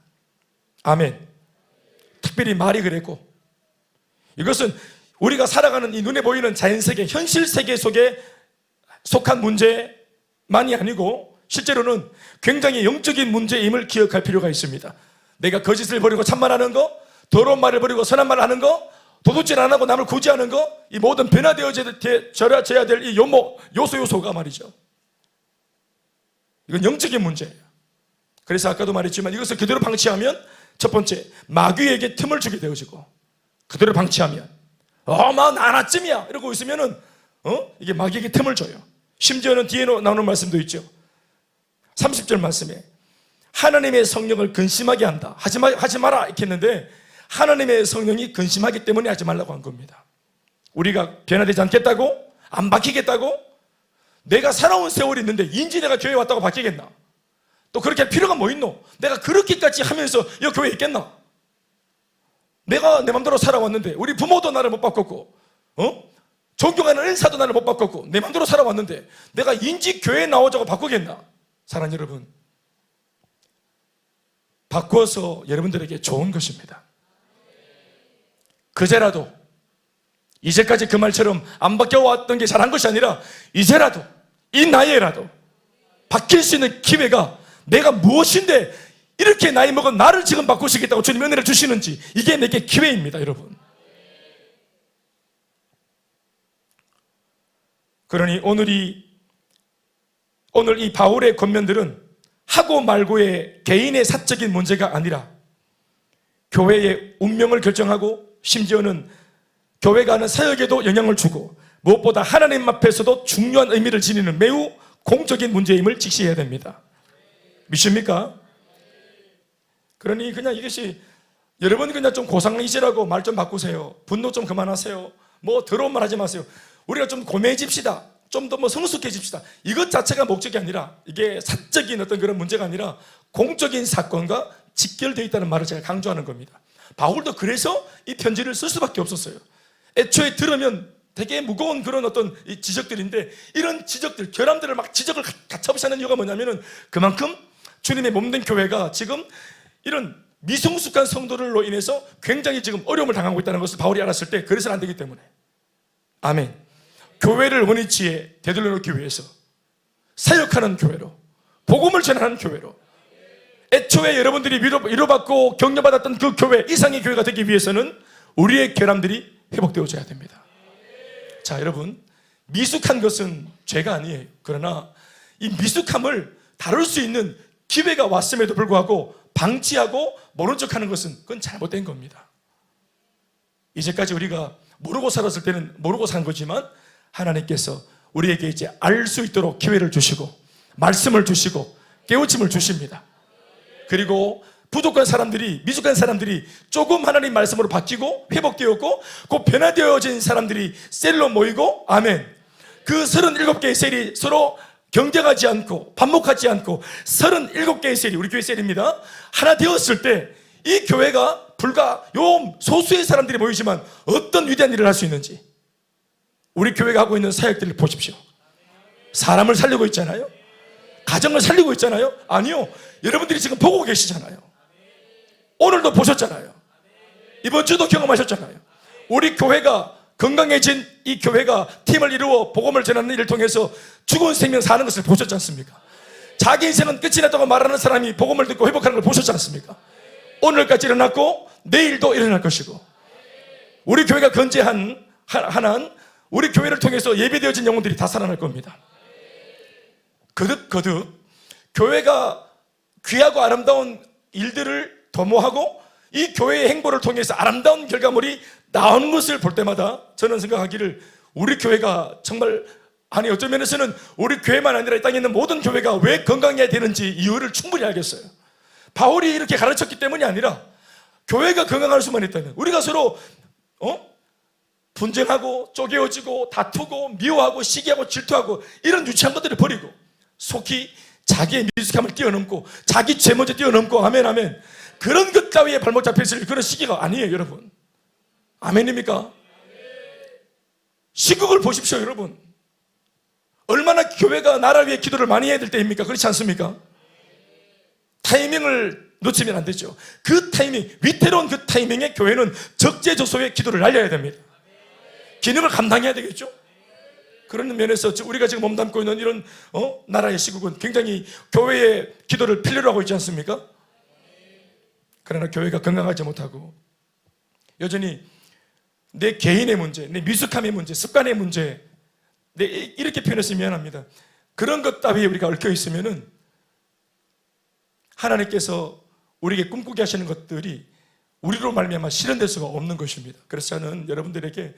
아멘. 특별히 말이 그랬고, 이것은 우리가 살아가는 이 눈에 보이는 자연세계, 현실세계 속에 속한 문제만이 아니고 실제로는 굉장히 영적인 문제임을 기억할 필요가 있습니다. 내가 거짓을 버리고 참말하는 거, 더러운 말을 버리고 선한 말을 하는 거, 도둑질 안 하고 남을 구제하는 거, 이 모든 변화되어져야 될 이 요소가 말이죠. 이건 영적인 문제예요. 그래서 아까도 말했지만 이것을 그대로 방치하면, 첫 번째, 마귀에게 틈을 주게 되어지고, 그대로 방치하면 막 나나쯤이야 이러고 있으면은 이게 마귀에게 틈을 줘요. 심지어는 뒤에 나오는 말씀도 있죠. 30절 말씀에 하나님의 성령을 근심하게 한다, 하지 마라 이렇게 했는데, 하나님의 성령이 근심하기 때문에 하지 말라고 한 겁니다. 우리가 변화되지 않겠다고? 안 바뀌겠다고? 내가 살아온 세월이 있는데 인지 내가 교회에 왔다고 바뀌겠나? 또 그렇게 할 필요가 뭐 있노? 내가 그렇게까지 하면서 이 교회에 있겠나? 내가 내 맘대로 살아왔는데, 우리 부모도 나를 못 바꿨고, 존경하는 은사도 나를 못 바꿨고, 내 맘대로 살아왔는데 내가 인지 교회에 나오자고 바꾸겠나? 사랑하는 여러분, 바꾸어서 여러분들에게 좋은 것입니다. 그제라도, 이제까지 그 말처럼 안 바뀌어왔던 게 잘한 것이 아니라 이제라도, 이 나이에라도 바뀔 수 있는 기회가, 내가 무엇인데 이렇게 나이 먹은 나를 지금 바꾸시겠다고 주님 은혜를 주시는지, 이게 내게 기회입니다, 여러분. 그러니 오늘 이 바울의 권면들은 하고 말고의 개인의 사적인 문제가 아니라 교회의 운명을 결정하고, 심지어는 교회가 하는 사역에도 영향을 주고, 무엇보다 하나님 앞에서도 중요한 의미를 지니는 매우 공적인 문제임을 직시해야 됩니다. 믿습니까? 그러니 그냥 이것이, 여러분 그냥 좀 고상이시라고 말 좀 바꾸세요. 분노 좀 그만하세요. 뭐 더러운 말 하지 마세요. 우리가 좀 고매해집시다. 좀 더 성숙해집시다. 이것 자체가 목적이 아니라, 이게 사적인 어떤 그런 문제가 아니라 공적인 사건과 직결되어 있다는 말을 제가 강조하는 겁니다. 바울도 그래서 이 편지를 쓸 수밖에 없었어요. 애초에 들으면 되게 무거운 그런 어떤 지적들인데, 이런 지적들, 결함들을 막 지적을 가차없이 하는 이유가 뭐냐면은, 그만큼 주님의 몸된 교회가 지금 이런 미성숙한 성도들로 인해서 굉장히 지금 어려움을 당하고 있다는 것을 바울이 알았을 때, 그래서는 안 되기 때문에. 아멘. 교회를 원위치에 되돌려 놓기 위해서 사역하는 교회로, 복음을 전하는 교회로, 애초에 여러분들이 위로받고 격려받았던 그 교회 이상의 교회가 되기 위해서는 우리의 결함들이 회복되어져야 됩니다. 자, 여러분, 미숙한 것은 죄가 아니에요. 그러나 이 미숙함을 다룰 수 있는 기회가 왔음에도 불구하고 방치하고 모른 척하는 것은, 그건 잘못된 겁니다. 이제까지 우리가 모르고 살았을 때는 모르고 산 거지만, 하나님께서 우리에게 이제 알 수 있도록 기회를 주시고 말씀을 주시고 깨우침을 주십니다. 그리고 부족한 사람들이, 미숙한 사람들이 조금 하나님 말씀으로 바뀌고 회복되었고, 그 변화되어진 사람들이 셀로 모이고, 아멘. 그 37개의 셀이 서로 경쟁하지 않고 반목하지 않고 37개의 셀이, 우리 교회 셀입니다, 하나 되었을 때 이 교회가 불과 요 소수의 사람들이 모이지만 어떤 위대한 일을 할 수 있는지, 우리 교회가 하고 있는 사역들을 보십시오. 사람을 살리고 있잖아요. 가정을 살리고 있잖아요. 아니요, 여러분들이 지금 보고 계시잖아요. 오늘도 보셨잖아요. 이번 주도 경험하셨잖아요. 우리 교회가 건강해진 이 교회가 팀을 이루어 복음을 전하는 일을 통해서 죽은 생명 사는 것을 보셨지 않습니까? 자기 인생은 끝이 났다고 말하는 사람이 복음을 듣고 회복하는 걸 보셨지 않습니까? 오늘까지 일어났고 내일도 일어날 것이고, 우리 교회가 건재한 하나는 우리 교회를 통해서 예배되어진 영혼들이 다 살아날 겁니다. 거듭 교회가 귀하고 아름다운 일들을 도모하고 이 교회의 행보를 통해서 아름다운 결과물이 나오는 것을 볼 때마다 저는 생각하기를, 우리 교회가 정말, 아니 어떤 면에서는 우리 교회만 아니라 이 땅에 있는 모든 교회가 왜 건강해야 되는지 이유를 충분히 알겠어요. 바울이 이렇게 가르쳤기 때문이 아니라 교회가 건강할 수만 있다면, 우리가 서로 분쟁하고 쪼개어지고 다투고 미워하고 시기하고 질투하고 이런 유치한 것들을 버리고 속히 자기의 미숙함을 뛰어넘고 자기 죄 먼저 뛰어넘고, 아멘 아멘, 그런 것 따위에 발목 잡혀있을 그런 시기가 아니에요 여러분. 아멘입니까? 시국을 보십시오 여러분. 얼마나 교회가 나라를 위해 기도를 많이 해야 될 때입니까? 그렇지 않습니까? 타이밍을 놓치면 안 되죠. 그 타이밍, 위태로운 그 타이밍에 교회는 적재적소에 기도를 날려야 됩니다. 기능을 감당해야 되겠죠. 그런 면에서 우리가 지금 몸담고 있는 이런 나라의 시국은 굉장히 교회의 기도를 필요로 하고 있지 않습니까? 그러나 교회가 건강하지 못하고 여전히 내 개인의 문제, 내 미숙함의 문제, 습관의 문제, 이렇게 표현해서 미안합니다. 그런 것 따위에 우리가 얽혀 있으면은 하나님께서 우리에게 꿈꾸게 하시는 것들이 우리로 말미암아 실현될 수가 없는 것입니다. 그래서 저는 여러분들에게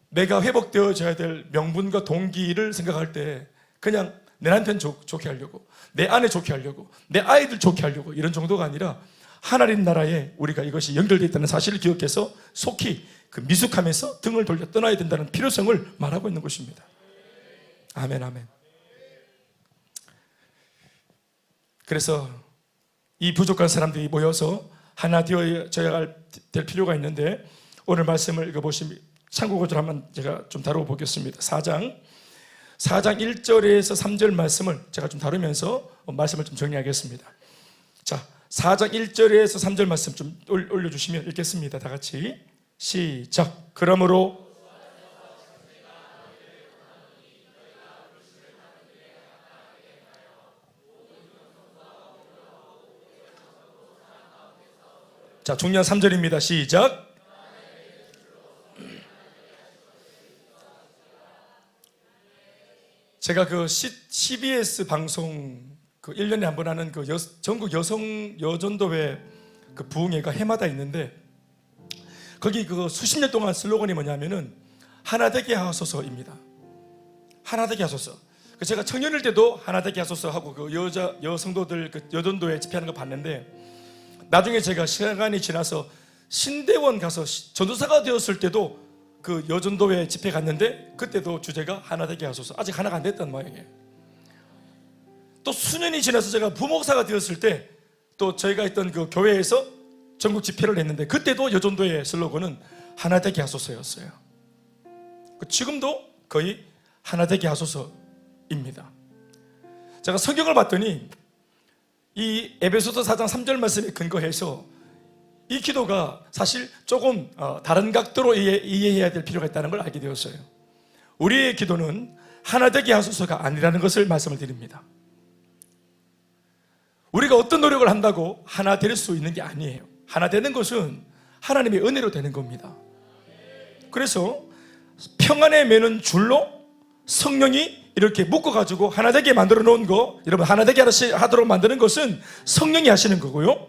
내가 회복되어져야 될 명분과 동기를 생각할 때 그냥 내 남편 좋게 하려고, 내 아내 좋게 하려고, 내 아이들 좋게 하려고 이런 정도가 아니라 하나님 나라에 우리가 이것이 연결되어 있다는 사실을 기억해서 속히 그 미숙함에서 등을 돌려 떠나야 된다는 필요성을 말하고 있는 것입니다. 아멘 아멘. 그래서 이 부족한 사람들이 모여서 하나 되어져야 될 필요가 있는데, 오늘 말씀을 읽어보시면 참고구절 한번 제가 좀 다뤄보겠습니다. 4장 1절에서 3절 말씀을 제가 좀 다루면서 말씀을 좀 정리하겠습니다. 자, 4장 1절에서 3절 말씀 좀 올려주시면 읽겠습니다. 다 같이 시작. 그러므로 자, 중요한 3절입니다. 시작. 제가 그 CBS 방송 그 1년에 한 번 하는 그 전국 여전도회 그 부흥회가 해마다 있는데, 거기 그 수십 년 동안 슬로건이 뭐냐면은 하나 되게 하소서입니다. 하나 되게 하소서. 제가 청년일 때도 하나 되게 하소서 하고 그 여성도들 그 여전도회 집회하는 거 봤는데, 나중에 제가 시간이 지나서 신대원 가서 전도사가 되었을 때도 그 여전도회 집회 갔는데 그때도 주제가 하나 되게 하소서. 아직 하나가 안 됐단 모양이에요. 또 수년이 지나서 제가 부목사가 되었을 때 또 저희가 있던 그 교회에서 전국 집회를 했는데 그때도 여전도의 슬로건은 하나 되게 하소서였어요. 지금도 거의 하나 되게 하소서입니다. 제가 성경을 봤더니 이 에베소서 4장 3절 말씀에 근거해서 이 기도가 사실 조금 다른 각도로 이해해야 될 필요가 있다는 걸 알게 되었어요. 우리의 기도는 하나 되게 하소서가 아니라는 것을 말씀을 드립니다. 우리가 어떤 노력을 한다고 하나 될 수 있는 게 아니에요. 하나 되는 것은 하나님의 은혜로 되는 겁니다. 그래서 평안에 매는 줄로 성령이 이렇게 묶어가지고 하나 되게 만들어 놓은 거, 여러분 하나 되게 하도록 만드는 것은 성령이 하시는 거고요.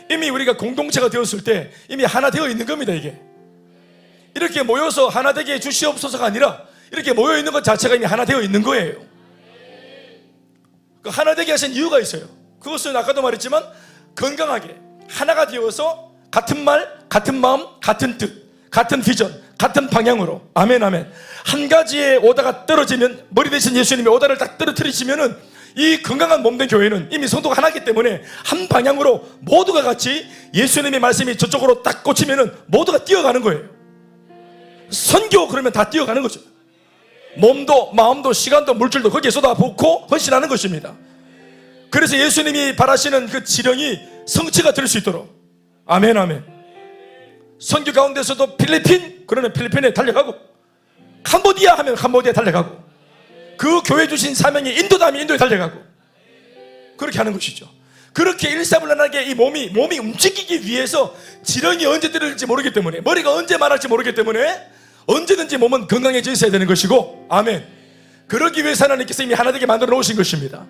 이미 우리가 공동체가 되었을 때 이미 하나 되어 있는 겁니다. 이게 이렇게 모여서 하나 되게 해주시옵소서가 아니라 이렇게 모여 있는 것 자체가 이미 하나 되어 있는 거예요. 그 하나 되게 하신 이유가 있어요. 그것은 아까도 말했지만 건강하게 하나가 되어서 같은 말, 같은 마음, 같은 뜻, 같은 비전, 같은 방향으로, 아멘 아멘, 한 가지에 오다가 떨어지면 머리 대신 예수님이 오다를 딱 떨어뜨리시면은 이 건강한 몸된 교회는 이미 성도가 하나이기 때문에 한 방향으로 모두가 같이 예수님의 말씀이 저쪽으로 딱 꽂히면은 모두가 뛰어가는 거예요. 선교 그러면 다 뛰어가는 거죠. 몸도 마음도 시간도 물질도 거기에 쏟아붓고 헌신하는 것입니다. 그래서 예수님이 바라시는 그 지령이 성취가 될 수 있도록, 아멘 아멘. 선교 가운데서도 필리핀 그러면 필리핀에 달려가고, 캄보디아 하면 캄보디아에 달려가고, 그 교회 주신 사명이 인도다 하면 인도에 달려가고, 그렇게 하는 것이죠. 그렇게 일사불란하게 이 몸이 움직이기 위해서 지렁이 언제 때릴지 모르기 때문에, 머리가 언제 말할지 모르기 때문에 언제든지 몸은 건강해져 있어야 되는 것이고, 아멘. 그러기 위해서 하나님께서 이미 하나 되게 만들어 놓으신 것입니다.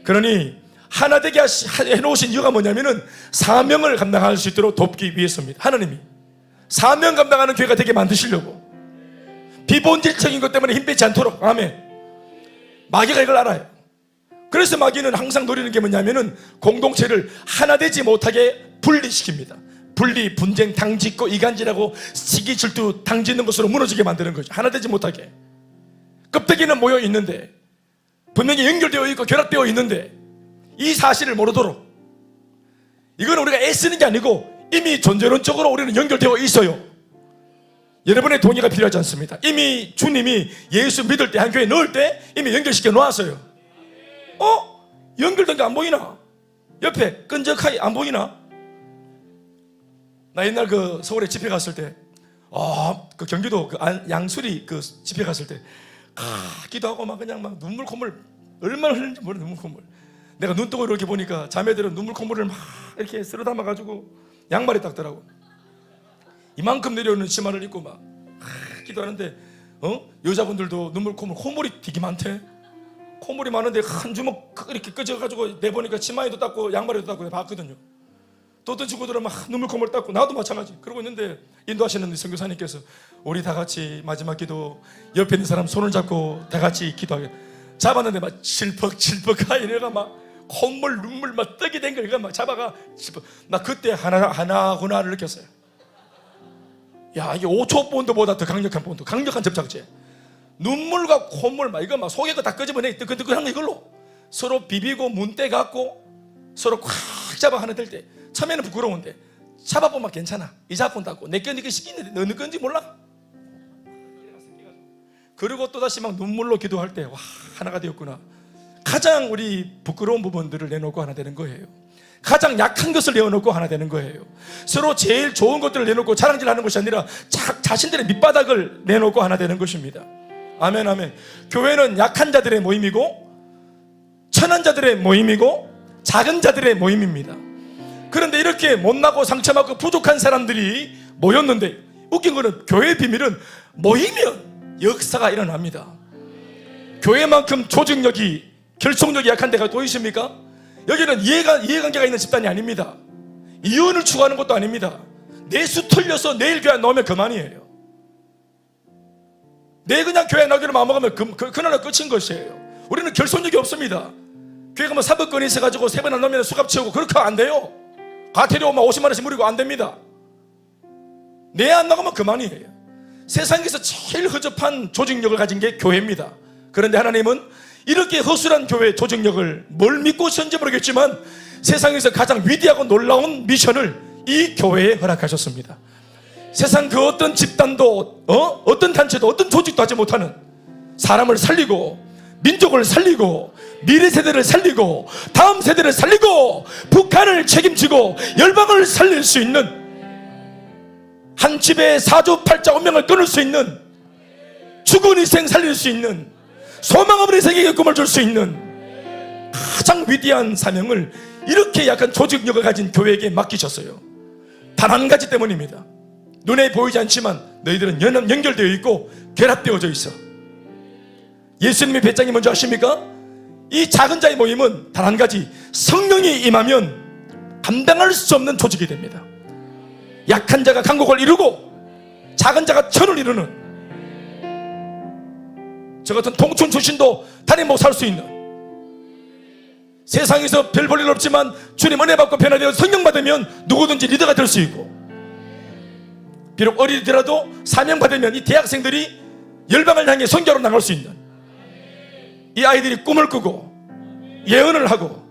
그러니 하나 되게 해놓으신 이유가 뭐냐면은 사명을 감당할 수 있도록 돕기 위해서입니다. 하나님이 사명 감당하는 교회가 되게 만드시려고, 비본질적인 것 때문에 힘 빼지 않도록. 아멘. 마귀가 이걸 알아요. 그래서 마귀는 항상 노리는 게 뭐냐면은 공동체를 하나 되지 못하게 분리시킵니다. 분리, 분쟁, 당짓고 이간질하고 시기, 질투, 당짓는 것으로 무너지게 만드는 거죠. 하나 되지 못하게. 껍데기는 모여 있는데, 분명히 연결되어 있고 결합되어 있는데 이 사실을 모르도록. 이건 우리가 애쓰는 게 아니고 이미 존재론적으로 우리는 연결되어 있어요. 여러분의 동의가 필요하지 않습니다. 이미 주님이 예수 믿을 때, 한 교회에 넣을 때 이미 연결시켜 놓았어요. 연결된 게 안 보이나? 옆에 끈적하게 안 보이나? 나 옛날 그 서울에 집회 갔을 때, 그 경기도 그 양수리 그 집회 갔을 때, 기도하고 막 그냥 막 눈물 콧물 얼마나 흘리는지 모르는 눈물 콧물. 내가 눈뜨고 이렇게 보니까 자매들은 눈물 콧물을 막 이렇게 쓸어 담아가지고 양말에 닦더라고. 이만큼 내려오는 치마를 입고 막 기도하는데, 여자분들도 눈물 콧물, 콧물이 되게 많대. 콧물이 많은데 한 주먹 이렇게 끄적가지고 내보니까 치마에도 닦고 양말에도 닦고 봤거든요. 또 어떤 친구들은 막 눈물 콧물 닦고, 나도 마찬가지 그러고 있는데 인도하시는 선교사님께서 우리 다 같이 마지막 기도, 옆에 있는 사람 손을 잡고 다 같이 기도하게 잡았는데 막 칠퍽칠퍽하게 내가 막 콧물 눈물 막 떡이 된 거, 이거 막 잡아가 칠퍽. 나 그때 하나구나를 느꼈어요. 야, 이게 5초 본드보다 더 강력한 본드, 강력한 접착제. 눈물과 콧물 막 이거 막 속에 거 다 끄집어내 뜨끈뜨끈한 거 이걸로 서로 비비고 문대 갖고 서로 콱 잡아 하나 될 때 처음에는 부끄러운데 잡아보면 괜찮아. 이 잡본다고 내 건 이거 시키는데 너는 건지 몰라. 그리고 또다시 막 눈물로 기도할 때 와, 하나가 되었구나. 가장 우리 부끄러운 부분들을 내놓고 하나 되는 거예요. 가장 약한 것을 내어놓고 하나 되는 거예요. 서로 제일 좋은 것들을 내놓고 자랑질하는 것이 아니라 자신들의 밑바닥을 내놓고 하나 되는 것입니다. 아멘, 아멘. 교회는 약한 자들의 모임이고 천한 자들의 모임이고 작은 자들의 모임입니다. 그런데 이렇게 못나고 상처받고 부족한 사람들이 모였는데, 웃긴 거는 교회의 비밀은 모이면 역사가 일어납니다. 교회만큼 조직력이, 결속력이 약한 데가 또 있습니까? 여기는 이해관계가 있는 집단이 아닙니다. 이혼을 추구하는 것도 아닙니다. 내수 틀려서 내일 교회 나오면 그만이에요. 내 그냥 교회 나오기로 마음먹으면 그날은 끝인 것이에요. 우리는 결속력이 없습니다. 교회가 뭐 사법권이 있어가지고 3번 안 나오면 수갑 채우고 그렇게 안 돼요. 과태료 막 50만 원씩 물리고 안 됩니다. 내 안 나가면 그만이에요. 세상에서 제일 허접한 조직력을 가진 게 교회입니다. 그런데 하나님은 이렇게 허술한 교회 조직력을 뭘 믿고 있었는지 모르겠지만 세상에서 가장 위대하고 놀라운 미션을 이 교회에 허락하셨습니다. 세상 그 어떤 집단도 어떤 단체도 어떤 조직도 하지 못하는, 사람을 살리고 민족을 살리고 미래 세대를 살리고 다음 세대를 살리고 북한을 책임지고 열방을 살릴 수 있는, 한 집에 사주 팔자 운명을 끊을 수 있는, 죽은 인생 살릴 수 있는, 소망 없는 인생에게 꿈을 줄 수 있는 가장 위대한 사명을 이렇게 약간 조직력을 가진 교회에게 맡기셨어요. 단 한 가지 때문입니다. 눈에 보이지 않지만 너희들은 연결되어 있고 결합되어져 있어. 예수님의 배짱이 뭔지 아십니까? 이 작은 자의 모임은 단 한 가지, 성령이 임하면 감당할 수 없는 조직이 됩니다. 약한 자가 강국을 이루고 작은 자가 천을 이루는, 저 같은 동춘 출신도 다리 못 살 수 있는, 세상에서 별 볼 일 없지만 주님 은혜 받고 변화되어 성령 받으면 누구든지 리더가 될 수 있고, 비록 어리더라도 사명 받으면 이 대학생들이 열방을 향해 선교로 나갈 수 있는, 이 아이들이 꿈을 꾸고 예언을 하고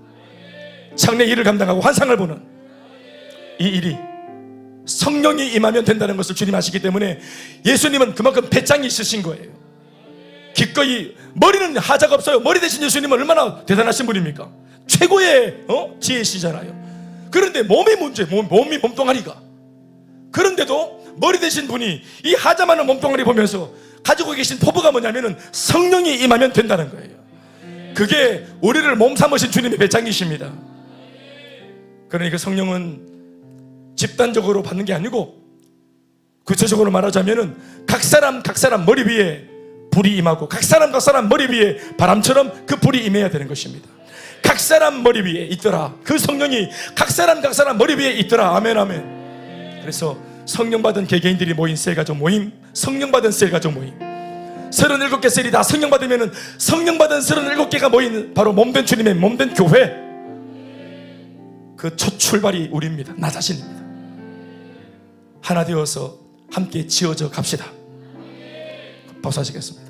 창내 일을 감당하고 환상을 보는 이 일이 성령이 임하면 된다는 것을 주님 아시기 때문에 예수님은 그만큼 배짱이 있으신 거예요. 기꺼이, 머리는 하자가 없어요. 머리 대신 예수님은 얼마나 대단하신 분입니까? 최고의 지혜시잖아요. 그런데 몸이 문제, 몸이 몸뚱아리가. 그런데도 머리 대신 분이 이 하자 많은 몸뚱아리 보면서 가지고 계신 포부가 뭐냐면은 성령이 임하면 된다는 거예요. 그게 우리를 몸 삼으신 주님의 배짱이십니다. 그러니까 성령은 집단적으로 받는 게 아니고 구체적으로 말하자면은 각 사람 머리 위에 불이 임하고 각 사람 머리 위에 바람처럼 그 불이 임해야 되는 것입니다. 각 사람 머리 위에 있더라. 그 성령이 각 사람 머리 위에 있더라. 아멘 아멘. 그래서 성령 받은 개개인들이 모인 셀가족 모임, 성령 받은 셀가족 모임, 37개 셀이 다 성령 받으면은 성령 받은 37개가 모인 바로 몸된 주님의 몸된 교회, 그 첫 출발이 우리입니다. 나 자신입니다. 하나 되어서 함께 지어져 갑시다. 박수 하시겠습니다.